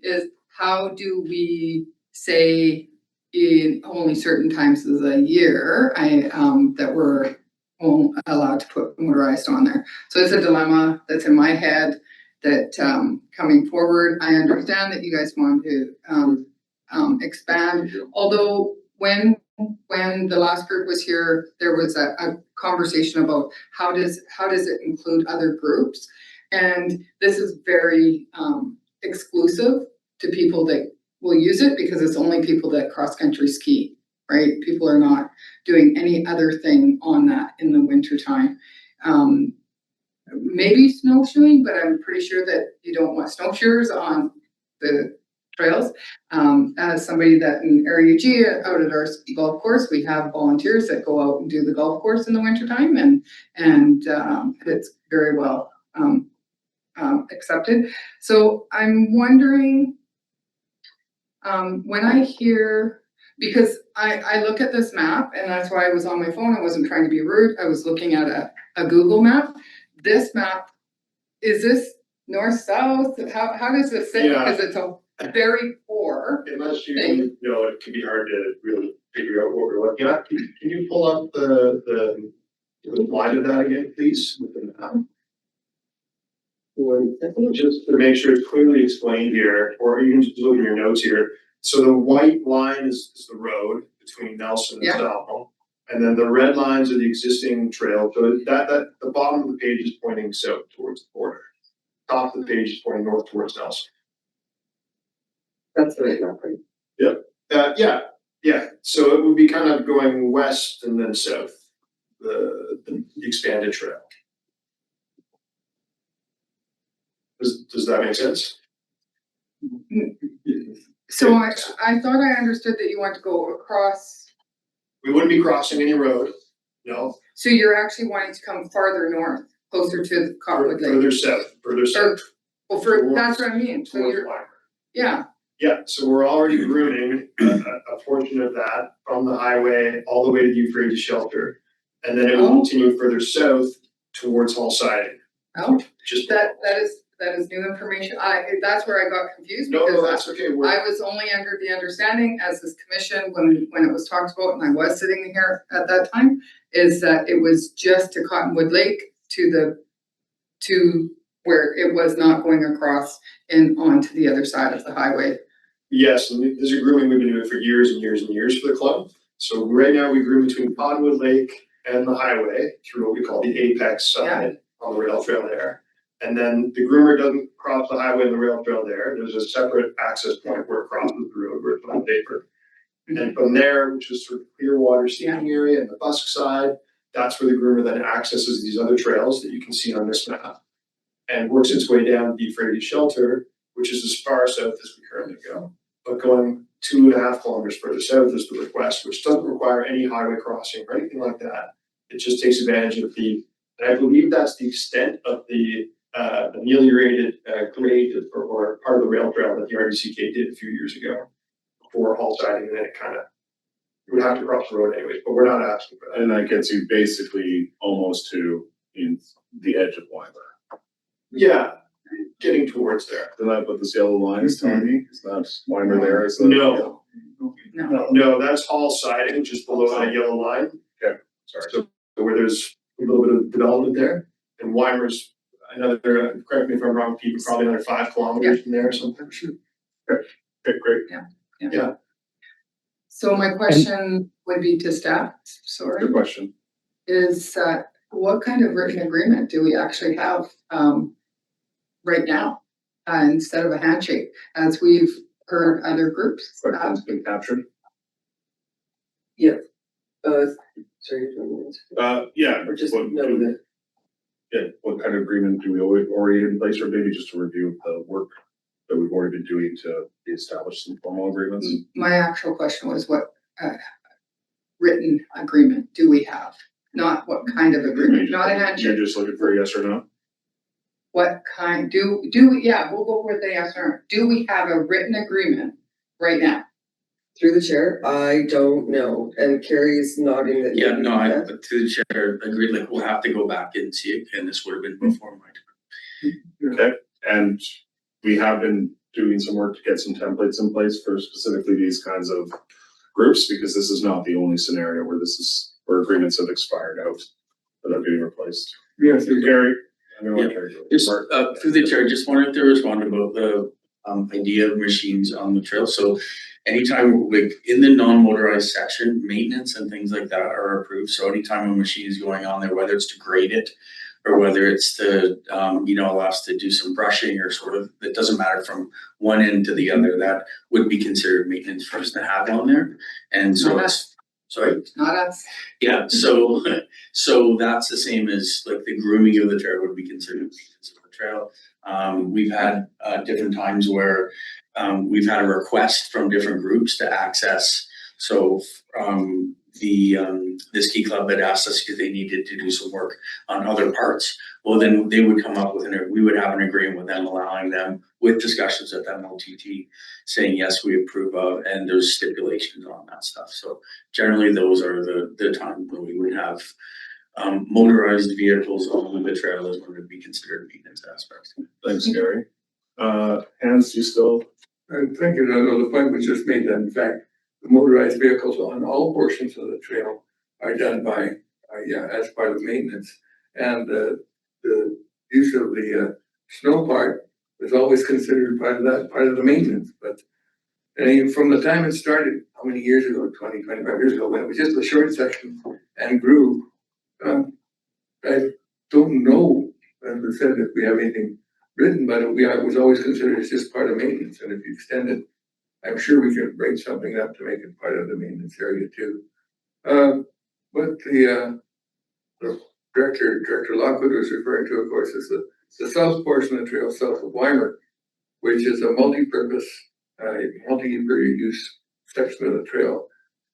is how do we say in only certain times of the year that we're allowed to put motorized on there. So it's a dilemma that's in my head that coming forward, I understand that you guys want to expand. Although when the last group was here, there was a conversation about how does it include other groups? And this is very exclusive to people that will use it because it's only people that cross-country ski, right? People are not doing any other thing on that in the wintertime. Maybe snowshoeing, but I'm pretty sure that you don't want snowshoers on the trails. As somebody that in Area G out at our ski golf course, we have volunteers that go out and do the golf course in the wintertime, and it's very well accepted. So I'm wondering, when I hear, because I look at this map, and that's why I was on my phone, I wasn't trying to be rude, I was looking at a Google map. This map, is this north-south? How does this fit?
Yeah.
Because it's a very poor
Unless
thing.
you know, it can be hard to really figure out what we're looking at. Can you pull up the line of that again, please? With the map? Just to make sure it's clearly explained here, or you can just look in your notes here. So the white line is the road between Nelson and
Yeah.
Salmo. And then the red lines are the existing trail. So that the bottom of the page is pointing south towards the border. Top of the page is pointing north towards Nelson.
That's the right number.
Yeah. So it would be kind of going west and then south, the expanded trail. Does that make sense?
So I thought I understood that you want to go across,
We wouldn't be crossing any road, no,
so you're actually wanting to come farther north, closer to the Cottonwood Lake.
further south.
Well, that's what I mean, so
Towards
you're,
Weimar.
yeah,
Yeah, so we're already grooming a portion of that from the highway all the way to the Euphrates shelter. And then it will continue further south towards Hall Siding.
oh,
Just,
that is new information. That's where I got confused
no,
because
that's okay.
I was only under the understanding as this commission, when it was talked about, and I was sitting here at that time, is that it was just to Cottonwood Lake to where it was not going across and onto the other side of the highway.
Yes, and this is grooming we've been doing for years and years and years for the club. So right now we groom between Cottonwood Lake and the highway through what we call the apex side on the rail trail there. And then the groomer doesn't cross the highway and the rail trail there. There's a separate access point where it crosses the road where it's on paper. And from there, which is sort of Clearwater seating area and the Busk side, that's where the groomer then accesses these other trails that you can see on this map. and works its way down the Euphrates shelter, which is as far south as we currently go. But going 2.5 kilometers further south is the request, which doesn't require any highway crossing or anything like that. It just takes advantage of and I believe that's the extent of the ameliorated grade or part of the rail trail that the RDCK did a few years ago before haul siding, and then it kind of, you would have to cross the road anyways, but we're not asking for that.
And that gets you basically almost to the edge of Weimer.
Yeah, getting towards there.
Then I put this yellow line is telling me, is that Weimer there? Is that-
No.
No.
No, that's hall siding, just below that yellow line.
Sorry.
So where there's a little bit of development there, and Weimer's another, correct me if I'm wrong, Pete, probably another 5 kilometers from there or something.
Okay, great.
Yeah.
So my question would be to staff, sorry,
Good question.
is what kind of written agreement do we actually have right now? Instead of a handshake, as we've heard other groups have.
Question's been captured.
Sorry, you don't want
Yeah.
or just
what-
know that.
Yeah, what kind of agreement do we already in place, or maybe just a review of the work that we've already been doing to establish some formal agreements?
My actual question was what written agreement do we have? Not what kind of agreement, not a
You're
handshake.
just looking for a yes or no?
What kind, do we, yeah, we'll go with the yes or no. Do we have a written agreement right now?
Through the chair, I don't know, and Carrie's nodding that.
Yeah, no, I, to the chair, agreed, like, we'll have to go back and see it, and this would have been before my time.
Okay, and we have been doing some work to get some templates in place for specifically these kinds of groups, because this is not the only scenario where agreements have expired out that are being replaced.
Yes,
Gary, I'm gonna let
Yeah.
Gary go.
Just, through the chair, just wanted to respond about the, idea of machines on the trail, so anytime, like, in the non-motorized section, maintenance and things like that are approved, so anytime a machine is going on there, whether it's to grade it, or whether it's to, allow us to do some brushing or sort of, it doesn't matter from one end to the other, that would be considered maintenance for us to have on there, and so
Not
it's, sorry?
Not us.
Yeah, so that's the same as like the grooming of the trail would be considered maintenance of the trail. We've had different times where we've had a request from different groups to access. So the ski club had asked us if they needed to do some work on other parts. Well, then they would come up with we would have an agreement with them, allowing them with discussions at MOTT, saying, yes, we approve of, and there's stipulations on that stuff. So generally those are the times when we would have motorized vehicles on the trail is when it would be considered maintenance aspects.
Thanks, Gary. Hans, you still?
And thank you, the point was just made that in fact, the motorized vehicles on all portions of the trail are done by, as part of maintenance. And the use of the snow part was always considered part of the maintenance, but and from the time it started, how many years ago, 20, 25 years ago, when it was just a short section and grew, I don't know, as I said, if we have anything written, but it was always considered as just part of maintenance, and if you extend it, I'm sure we could bring something up to make it part of the maintenance area too. What the Director Lockwood was referring to, of course, is the south portion of the trail south of Weimer, which is a multi-purpose, multi-use section of the trail,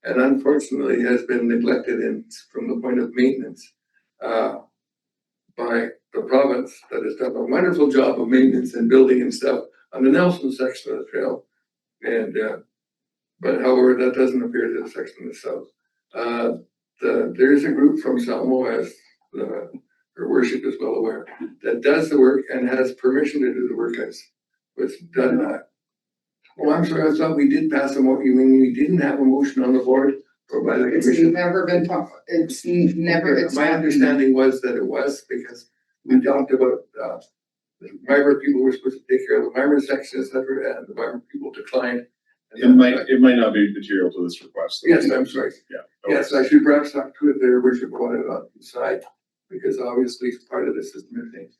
and unfortunately has been neglected from the point of maintenance by the province that has done a wonderful job of maintenance and building and stuff on the Nelson section of the trail. And but however, that doesn't appear to the section of the south. There is a group from Salmo, as her worship is well aware, that does the work and has permission to do the work as was done. Oh, I'm sorry, I thought we did pass a motion. You mean we didn't have a motion on the board or by the
It's
commission?
never been talked, it's never, it's.
My understanding was that it was because we talked about, the Weimer people were supposed to take care of the Weimer section, et cetera, and the Weimer people declined.
It might not be material to this request.
Yes, I'm sorry.
Yeah.
Yes, I should perhaps talk to it there, worship on it on the side, because obviously part of this is missing.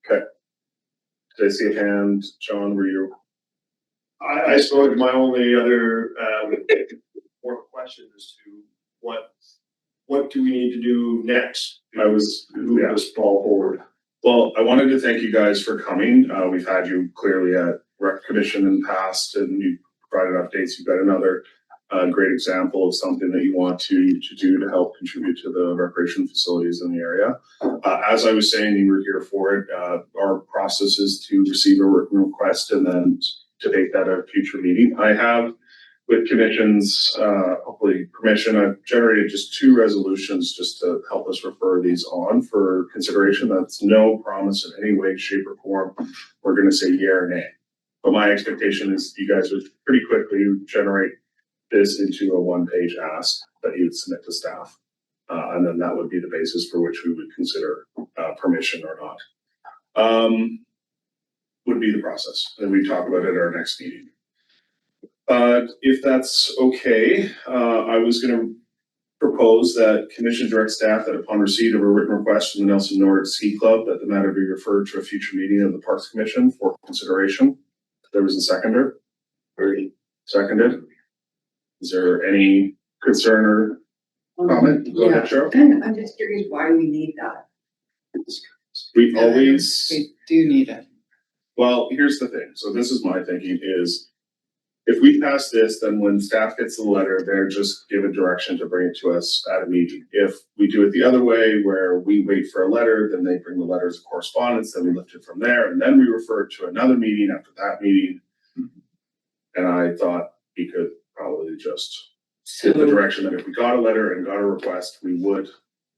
Did I see a hand, John, were you?
I suppose my only other more question is to what do we need to do next?
I was,
Move this ball forward.
Well, I wanted to thank you guys for coming. We've had you clearly at Rec Commission in the past and you provided updates. You've got another great example of something that you want to do to help contribute to the recreation facilities in the area. As I was saying, you were here for it. Our process is to receive a written request and then to take that at a future meeting. I have, with commission's hopefully permission, I've generated just 2 resolutions just to help us refer these on for consideration. That's no promise in any way, shape, or form we're gonna say yeah or nay. But my expectation is you guys would pretty quickly generate this into a 1-page ask that you would submit to staff. And then that would be the basis for which we would consider permission or not. Would be the process, and we talk about it at our next meeting. If that's okay, I was gonna propose that commission direct staff that upon receipt of a written request from the Nelson Nordic Ski Club, that the matter be referred to a future meeting of the Parks Commission for consideration. There was a seconder. Very seconded. Is there any concern or comment? Go ahead, Cheryl.
I'm just curious, why do we need that?
We always,
We do need it.
well, here's the thing. So this is my thinking is, if we pass this, then when staff gets the letter, they're just given direction to bring it to us at a meeting. If we do it the other way, where we wait for a letter, then they bring the letters of correspondence, then we lift it from there, and then we refer it to another meeting after that meeting. And I thought we could probably just give the direction that if we got a letter and got a request, we would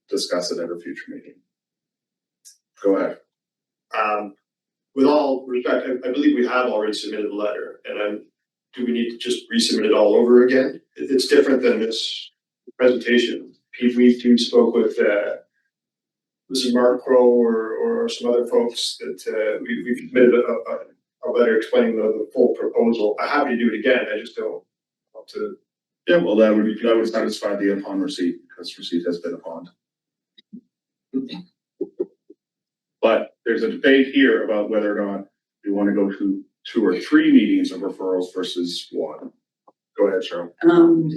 discuss it at a future meeting. Go ahead.
With all respect, I believe we have already submitted a letter, and do we need to just resubmit it all over again? It's different than this presentation. We spoke with, was it Mark Crow or some other folks that, we submitted a letter explaining the full proposal. I'm happy to do it again, I just don't want to.
Yeah, well, that would satisfy the upon receipt, because receipt has been upon. But there's a debate here about whether or not we want to go to 2 or 3 meetings of referrals versus 1. Go ahead, Cheryl.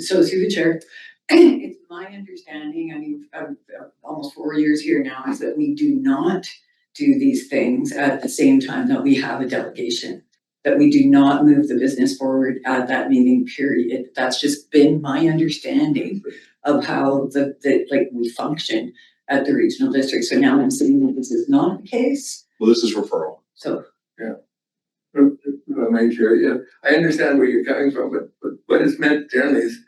So through the chair, it's my understanding, I mean, I'm almost 4 years here now, is that we do not do these things at the same time that we have a delegation. That we do not move the business forward at that meeting period. That's just been my understanding of how like we function at the regional district. So now I'm saying that this is not the case.
Well, this is referral.
So
If I may share, yeah, I understand where you're coming from, but what is meant generally is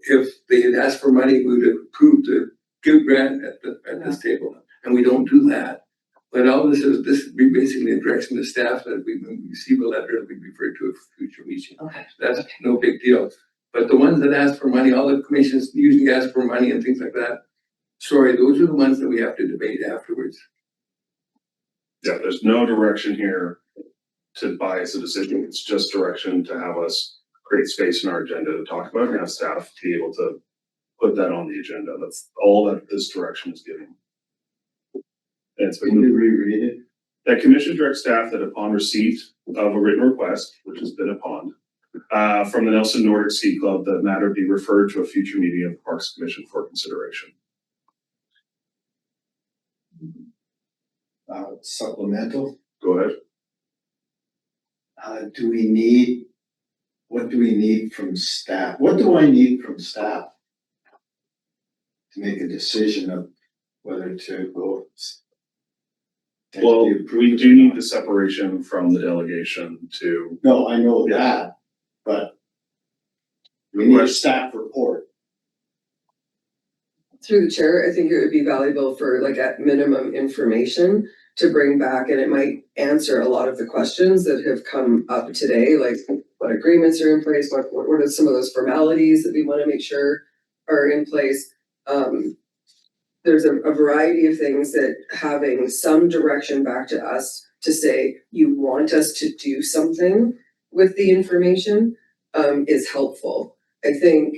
if they had asked for money, we would have approved the give grant at this table, and we don't do that. But all this would be basically a direction to staff that when we receive a letter, we refer to a future meeting.
Okay.
That's no big deal. But the ones that ask for money, all the commissions usually ask for money and things like that. Sorry, those are the ones that we have to debate afterwards.
Yeah, there's no direction here to bias a decision. It's just direction to have us create space in our agenda to talk about and have staff be able to put that on the agenda. That's all that this direction is giving. And it's been.
Can you reread it?
That commission directs staff that upon receipt of a written request, which has been upon, from the Nelson Nordic Ski Club, the matter be referred to a future meeting of the Parks Commission for consideration.
Supplemental,
Go ahead.
what do we need from staff? What do I need from staff to make a decision of whether to go?
Well, we do need the separation from the delegation to.
No, I know that, but we need a staff report.
Through the chair, I think it would be valuable for like at minimum information to bring back, and it might answer a lot of the questions that have come up today, like what agreements are in place, what are some of those formalities that we want to make sure are in place. There's a variety of things that having some direction back to us to say you want us to do something with the information is helpful. I think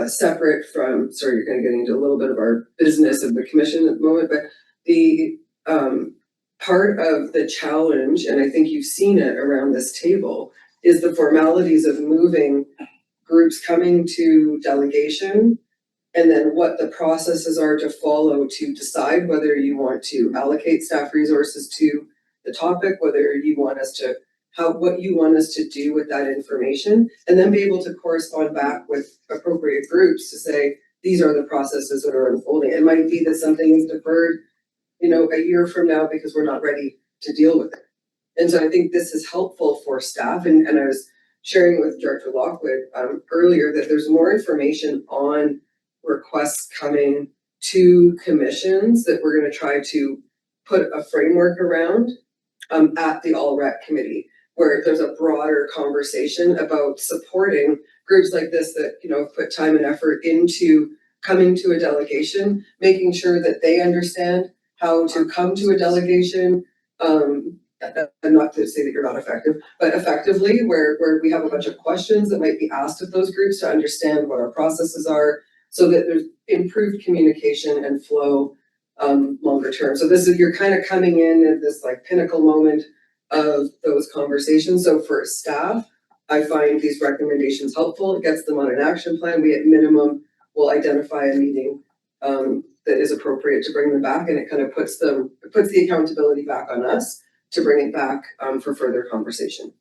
separate from, sorry, you're gonna get into a little bit of our business of the commission at the moment, but the part of the challenge, and I think you've seen it around this table, is the formalities of moving groups coming to delegation And then what the processes are to follow to decide whether you want to allocate staff resources to the topic, whether you want us to, what you want us to do with that information, and then be able to correspond back with appropriate groups to say, these are the processes that are unfolding. It might be that something is deferred, a year from now because we're not ready to deal with it. And so I think this is helpful for staff, and I was sharing with Director Lockwood earlier that there's more information on requests coming to commissions that we're gonna try to put a framework around at the All-Rec Committee, where there's a broader conversation about supporting groups like this that, put time and effort into coming to a delegation, making sure that they understand how to come to a delegation, and not to say that you're not effective, but effectively, where we have a bunch of questions that might be asked of those groups to understand what our processes are, so that there's improved communication and flow longer term. So you're kind of coming in at this like pinnacle moment of those conversations. So for staff, I find these recommendations helpful. It gets them on an action plan. We at minimum will identify a meeting that is appropriate to bring them back, and it kind of puts the accountability back on us to bring it back for further conversation.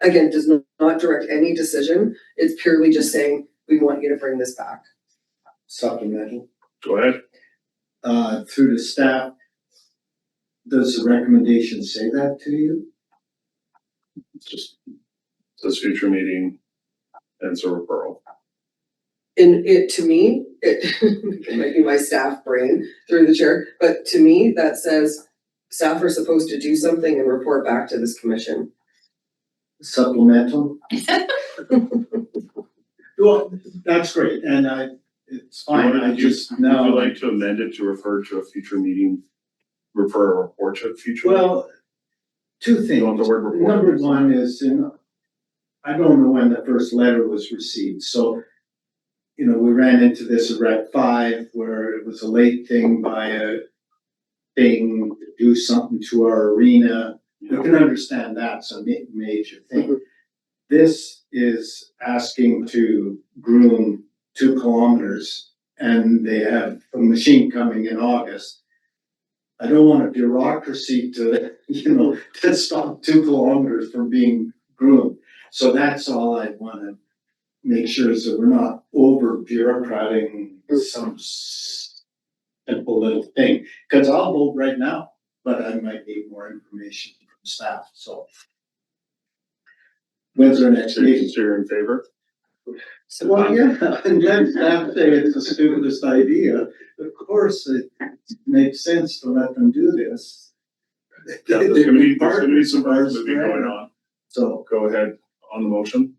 Again, does not direct any decision. It's purely just saying, we want you to bring this back.
Supplemental.
Go ahead.
Through the staff, does the recommendation say that to you?
Just says future meeting and it's a referral.
And to me, it might be my staff brain through the chair, but to me, that says staff are supposed to do something and report back to this commission.
Supplemental? Well, that's great, and it's fine, I just
Would
know.
you like to amend it to refer to a future meeting, refer a report to a future?
Well, two things.
You want the word report?
Number one is, I don't know when the first letter was received, so, we ran into this at Rec 5 where it was a late thing by a thing to do something to our arena. You can understand that's a major thing. This is asking to groom 2 kilometers and they have a machine coming in August. I don't want a bureaucracy to, to stop 2 kilometers from being groomed. So that's all I wanna make sure is that we're not over bureaucrating some simple little thing. Cause I'll vote right now, but I might need more information from staff, so. When's our next meeting?
So you're in favor?
Well, yeah, and then staff say it's the stupidest idea. Of course, it makes sense to let them do this.
There's gonna be some moving going on.
So,
Go ahead on the motion.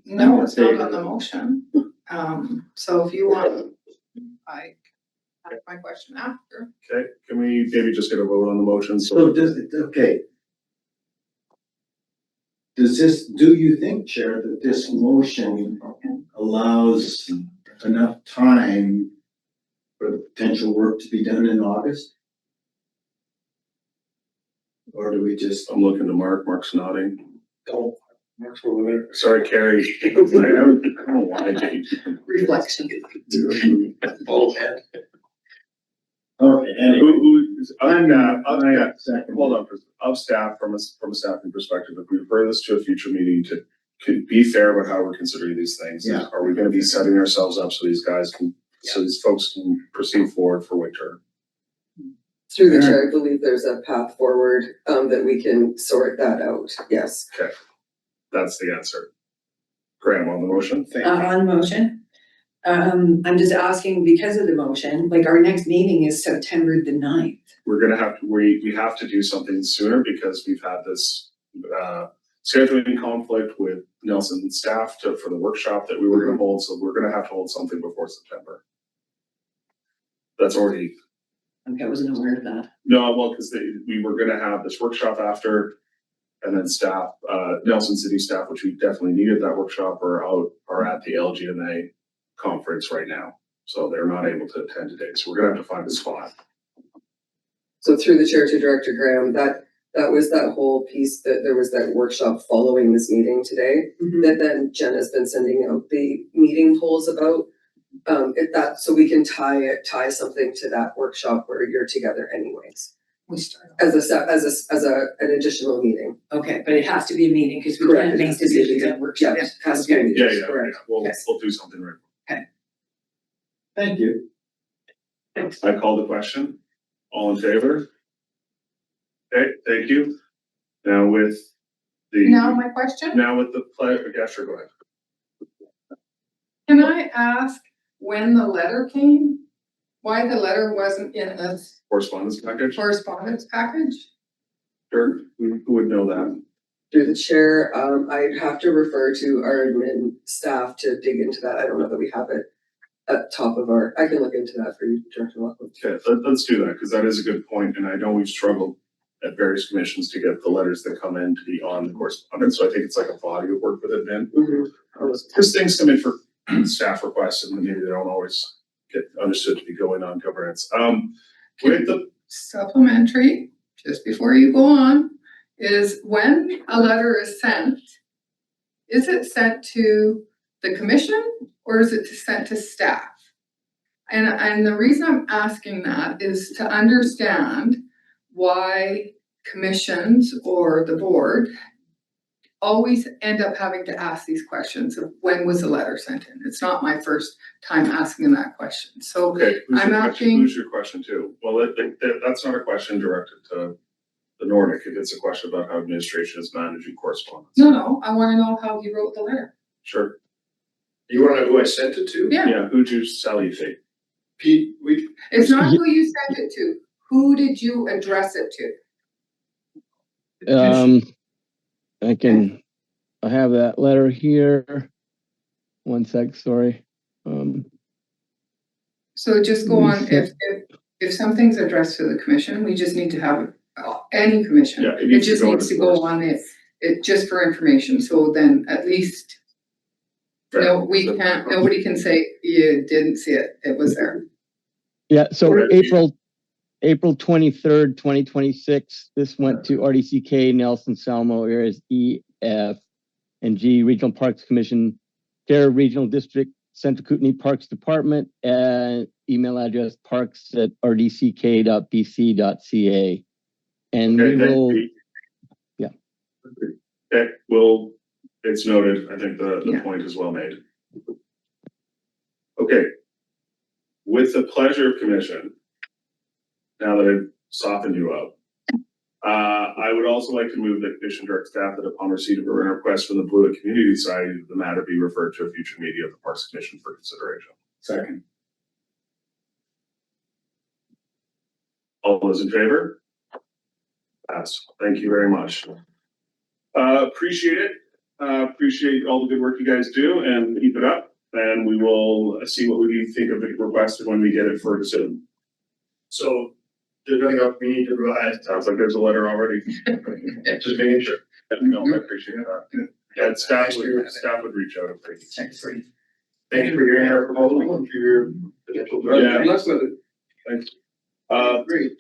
No, it's not on the motion. So if you want, I have my question after.
Okay, can we maybe just get a vote on the motion?
so do you think, Chair, that this motion allows enough time for the potential work to be done in August? Or do we just?
I'm looking to Mark, Mark's nodding.
Don't, Mark's over there.
Sorry, Carrie. I don't know why, Jake.
Reflection.
Full head.
Okay, anyway.
Hold on, of staff, from a staffing perspective, if we refer this to a future meeting to, could be fair about how we're considering these things.
Yeah.
Are we gonna be setting ourselves up so these guys can, so these folks can proceed forward for winter?
Through the chair, I believe there's a path forward that we can sort that out, yes.
Okay, that's the answer. Graham on the motion?
On motion. I'm just asking because of the motion, like our next meeting is September the 9th.
We're gonna have to, we have to do something sooner because we've had this scheduling conflict with Nelson's staff for the workshop that we were gonna hold, so we're gonna have to hold something before September. That's already.
Okay, I wasn't aware of that.
No, well, because we were gonna have this workshop after, and then staff, Nelson City staff, which we definitely needed that workshop, are at the LGMA conference right now. So they're not able to attend today, so we're gonna have to find a spot.
So through the chair to Director Graham, that was that whole piece, that there was that workshop following this meeting today, that then Jen has been sending out the meeting polls about. if that, so we can tie something to that workshop where you're together anyways.
We start.
As an additional meeting.
Okay, but it has to be a meeting, because we
Correct,
can't
it
make
has to be a
decisions
meeting.
at workshops.
Yes, has to be a
Okay.
meeting,
Yeah,
correct.
we'll
Yes.
do something right.
Thank you.
I call the question. All in favor? Okay, thank you. Now with the.
Now my question,
Now with the pleasure, yeah, sure, go ahead.
can I ask when the letter came? Why the letter wasn't in this
Correspondence package?
correspondence package?
Sure, who would know that?
Through the chair, I'd have to refer to our admin staff to dig into that. I don't know that we have it at top of our, I can look into that for you, Director Lockwood.
Okay, let's do that, because that is a good point, and I know we've struggled at various commissions to get the letters that come in to be on the correspondence, so I think it's like a body of work with admin. Because things come in for staff requests, and maybe they don't always get understood to be going on governance. With the,
Supplementary, just before you go on, is when a letter is it sent to the commission or is it sent to staff? And the reason I'm asking that is to understand why commissions or the board always end up having to ask these questions of when was the letter sent in? It's not my first time asking that question, so.
okay,
I'm asking-
who's your question too? Well, that's not a question directed to the Nordic, it's a question about how administration is managing correspondence.
No, I wanna know how he wrote the letter.
Sure,
You wanna know who I sent it to?
Yeah,
who'd you sell you think?
Pete,
it's not who you sent it to, who did you address it to?
I have that letter here. One sec, sorry.
So just go on, if something's addressed to the commission, we just need to have any commission.
Yeah, it
It
needs to
just
go
needs to
into
go on it just for information, so then at least. No, nobody can say you didn't see it, it was there.
Yeah, so
Right.
April 23rd, 2026, this went to RDCK, Nelson, Salmo, areas E, F, and G, Regional Parks Commission, Care Regional District, Central Kootenai Parks Department, and email address parks@rdck.bc.ca. And we will, yeah.
Okay, well, it's noted, I think the
Yeah.
point is well made. Okay. With the pleasure of commission, now that I've softened you up, I would also like to move the commission direct staff that upon receipt of a request from the Blewett Community Society, the matter be referred to a future meeting of the Parks Commission for consideration.
Second.
All those in favor? Pass. Thank you very much. Appreciate it. Appreciate all the good work you guys do and keep it up. And we will see what we think of the request when we get it for decision.
so there's nothing else we need to provide.
Sounds like there's a letter already.
Just making sure.
No, I appreciate that. Yeah, staff would reach out if they.
Thank you for hearing our proposal and for your potential.
Yeah.
Good luck with it.
Thanks.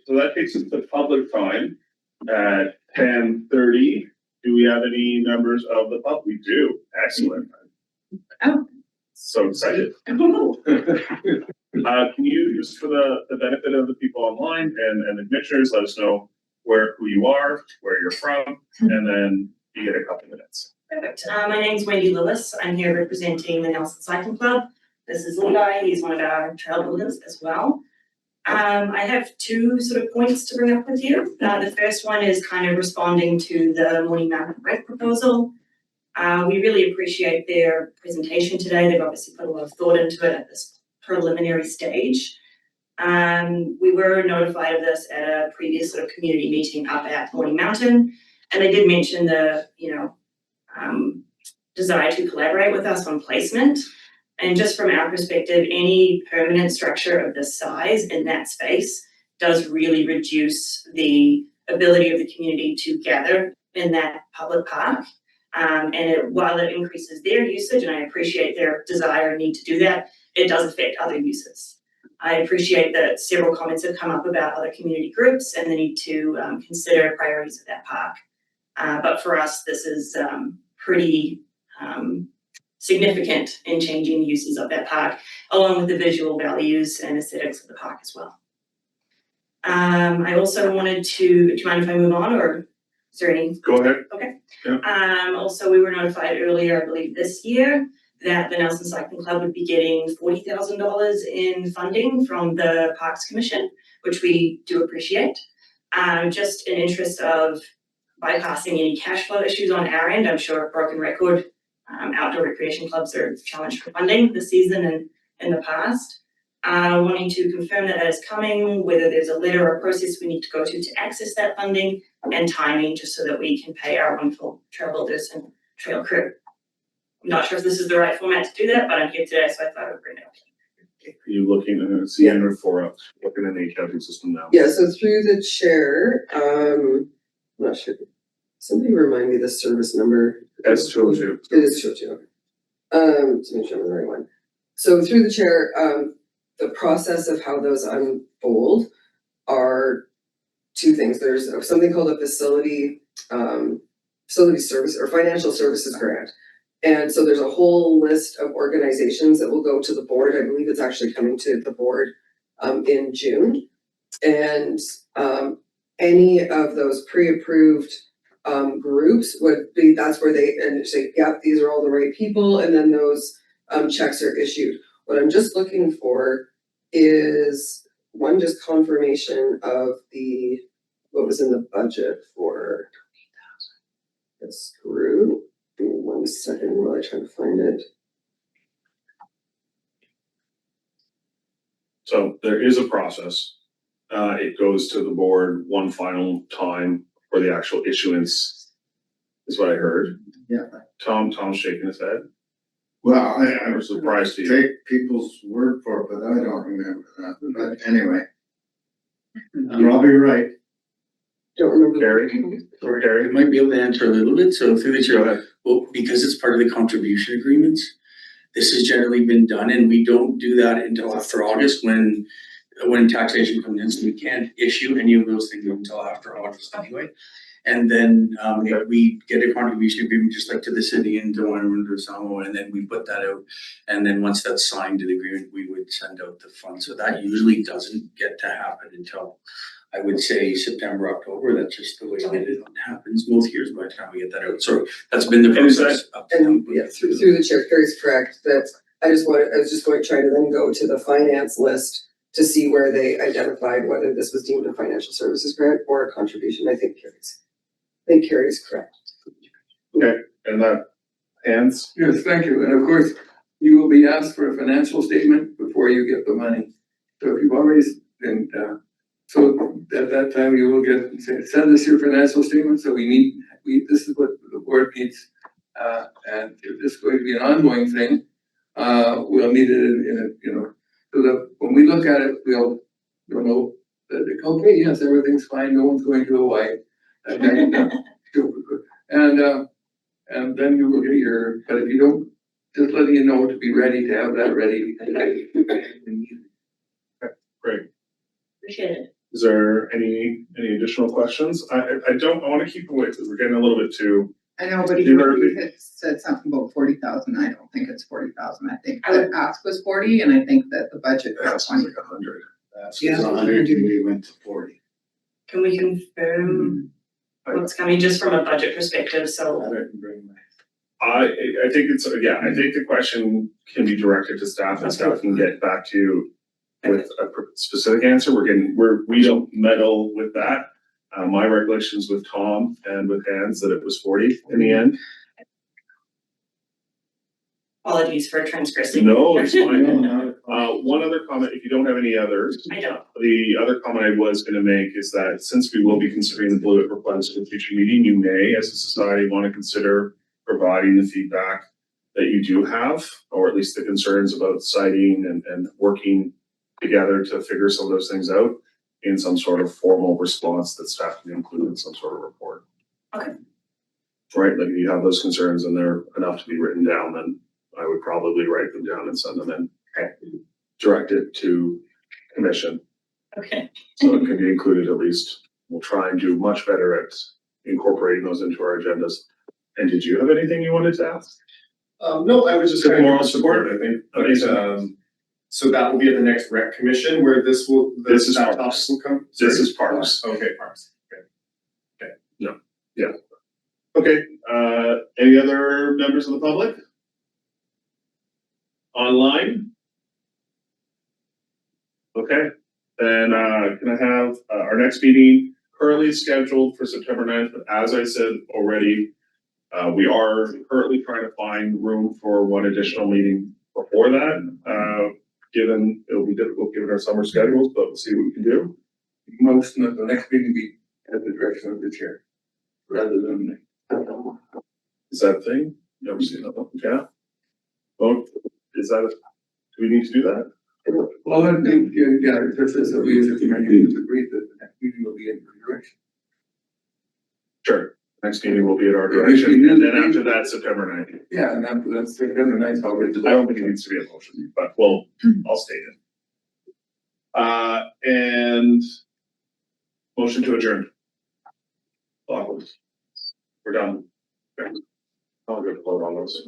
So that takes us to public time at 10:30. Do we have any members of the public? We do. Excellent.
Oh.
So excited. Can you, just for the benefit of the people online and the commissioners, let us know who you are, where you're from, and then you get a couple minutes.
Perfect. My name's Wendy Lewis. I'm here representing the Nelson Cycling Club. This is Levi. He's one of our trail builders as well. I have two sort of points to bring up with you. The first one is kind of responding to the Morning Mountain Rec proposal. We really appreciate their presentation today. They've obviously put a lot of thought into it at this preliminary stage. We were notified of this at a previous sort of community meeting up at Morning Mountain, and they did mention the, desire to collaborate with us on placement. And just from our perspective, any permanent structure of this size in that space does really reduce the ability of the community to gather in that public park. While it increases their usage, and I appreciate their desire and need to do that, it does affect other uses. I appreciate that several comments have come up about other community groups and the need to consider priorities of that park. But for us, this is pretty significant in changing the uses of that park, along with the visual values and aesthetics of the park as well. I also wanted to, do you mind if I move on, or is there any?
Go ahead.
Okay.
Yeah.
Also, we were notified earlier, I believe this year, that the Nelson Cycling Club would be getting $40,000 in funding from the Parks Commission, which we do appreciate. Just in interest of bypassing any cash flow issues on our end, I'm sure a broken record, outdoor recreation clubs are challenged for funding this season and in the past. Wanting to confirm that is coming, whether there's a letter or process we need to go to access that funding, and timing, just so that we can pay our wonderful trail builders and trail crew. I'm not sure if this is the right format to do that, but I'm here today, so I thought I would bring it up.
Are you looking at CN for us, looking in the accounting system now?
Yeah, so through the chair, I'm not sure. Somebody remind me the service number.
S202.
It is 202. To make sure I'm the right one. So through the chair, the process of how those unfold are two things. There's something called a facility service or financial services grant. And so there's a whole list of organizations that will go to the board. I believe it's actually coming to the board in June. And any of those pre-approved groups would be, that's where they and say, yep, these are all the right people, and then those checks are issued. What I'm just looking for is one, just confirmation of what was in the budget for this group. Give me 1 second while I try to find it.
So there is a process. It goes to the board one final time for the actual issuance, is what I heard.
Yeah.
Tom's shaking his head.
Well,
I was surprised to you.
take people's word for it, but I don't remember that. But anyway, you're probably right.
Don't remember.
Gary?
I might be able to answer a little bit, so through the
Go
chair,
ahead.
well, because it's part of the contribution agreements, this has generally been done, and we don't do that until after August when taxation comes in, so we can't issue any of those things until after August anyway. And then we get a contribution agreement just like to the city and to Wyoming or Samoa, and then we put that out. And then once that's signed an agreement, we would send out the funds. So that usually doesn't get to happen until, I would say, September, October. That's just the way that it happens most years by the time we get that out. So that's been the process.
And yeah, through the chair, Carrie's correct that I was just going to try to then go to the finance list to see where they identified whether this was deemed a financial services grant or a contribution. I think Carrie's correct.
Okay, and that hands?
Yes, thank you. And of course, you will be asked for a financial statement before you get the money. So if you've already, so at that time you will send us your financial statement. So this is what the board needs. And if this is going to be an ongoing thing, we'll need it in so that when we look at it, we'll know that, okay, yes, everything's fine. No one's going to Hawaii. And then you will get but if you don't, just letting you know to be ready, to have that ready.
Great.
Appreciate it.
Is there any additional questions? I want to keep away because we're getting a little bit too.
I know, but he had said something about 40,000. I don't think it's 40,000. I think the ask was 40, and I think that the budget was 20.
Like 100.
That's 100 and we went to 40.
Can we confirm what's coming just from a budget perspective? So
I think I think the question can be directed to staff and staff can get back to you with a specific answer. We don't meddle with that. My recollections with Tom and with Hans that it was 40 in the end.
apologies for transgressing.
No, it's fine. One other comment, if you don't have any others.
I don't.
The other comment I was gonna make is that since we will be considering the Blue request in a future meeting, you may, as a society, want to consider providing the feedback that you do have, or at least the concerns about citing and working together to figure some of those things out in some sort of formal response that staff can include in some sort of report.
Okay.
Right, like if you have those concerns and they're enough to be written down, then I would probably write them down and send them in.
Okay.
Direct it to commission.
Okay.
So it can be included at least. We'll try and do much better at incorporating those into our agendas. And did you have anything you wanted to ask?
No, I was just.
Just moral support, I think.
But, so that will be at the next rec commission where this will,
This is
that
parks.
topic will come?
This is parks.
Okay, parks.
Okay, any other members of the public? Online? Okay, then, can I have, our next meeting currently scheduled for September 9th, but as I said already, we are currently trying to find room for one additional meeting before that. Given, it'll be difficult given our summer schedules, but we'll see what we can do.
Motion of the next meeting be at the direction of the chair, rather than me.
Is that a thing? Never seen that, yeah? Well, is that, do we need to do that?
Well, I think, yeah, just as we as a committee agreed that the next meeting will be in your direction.
Sure, next meeting will be at our direction, and then after that, September 9th.
Yeah, and after that's the nice, I'll get to
I don't think it needs to be a motion, but well, I'll state it. And motion to adjourn. We're done. Okay. I'll go to vote on those.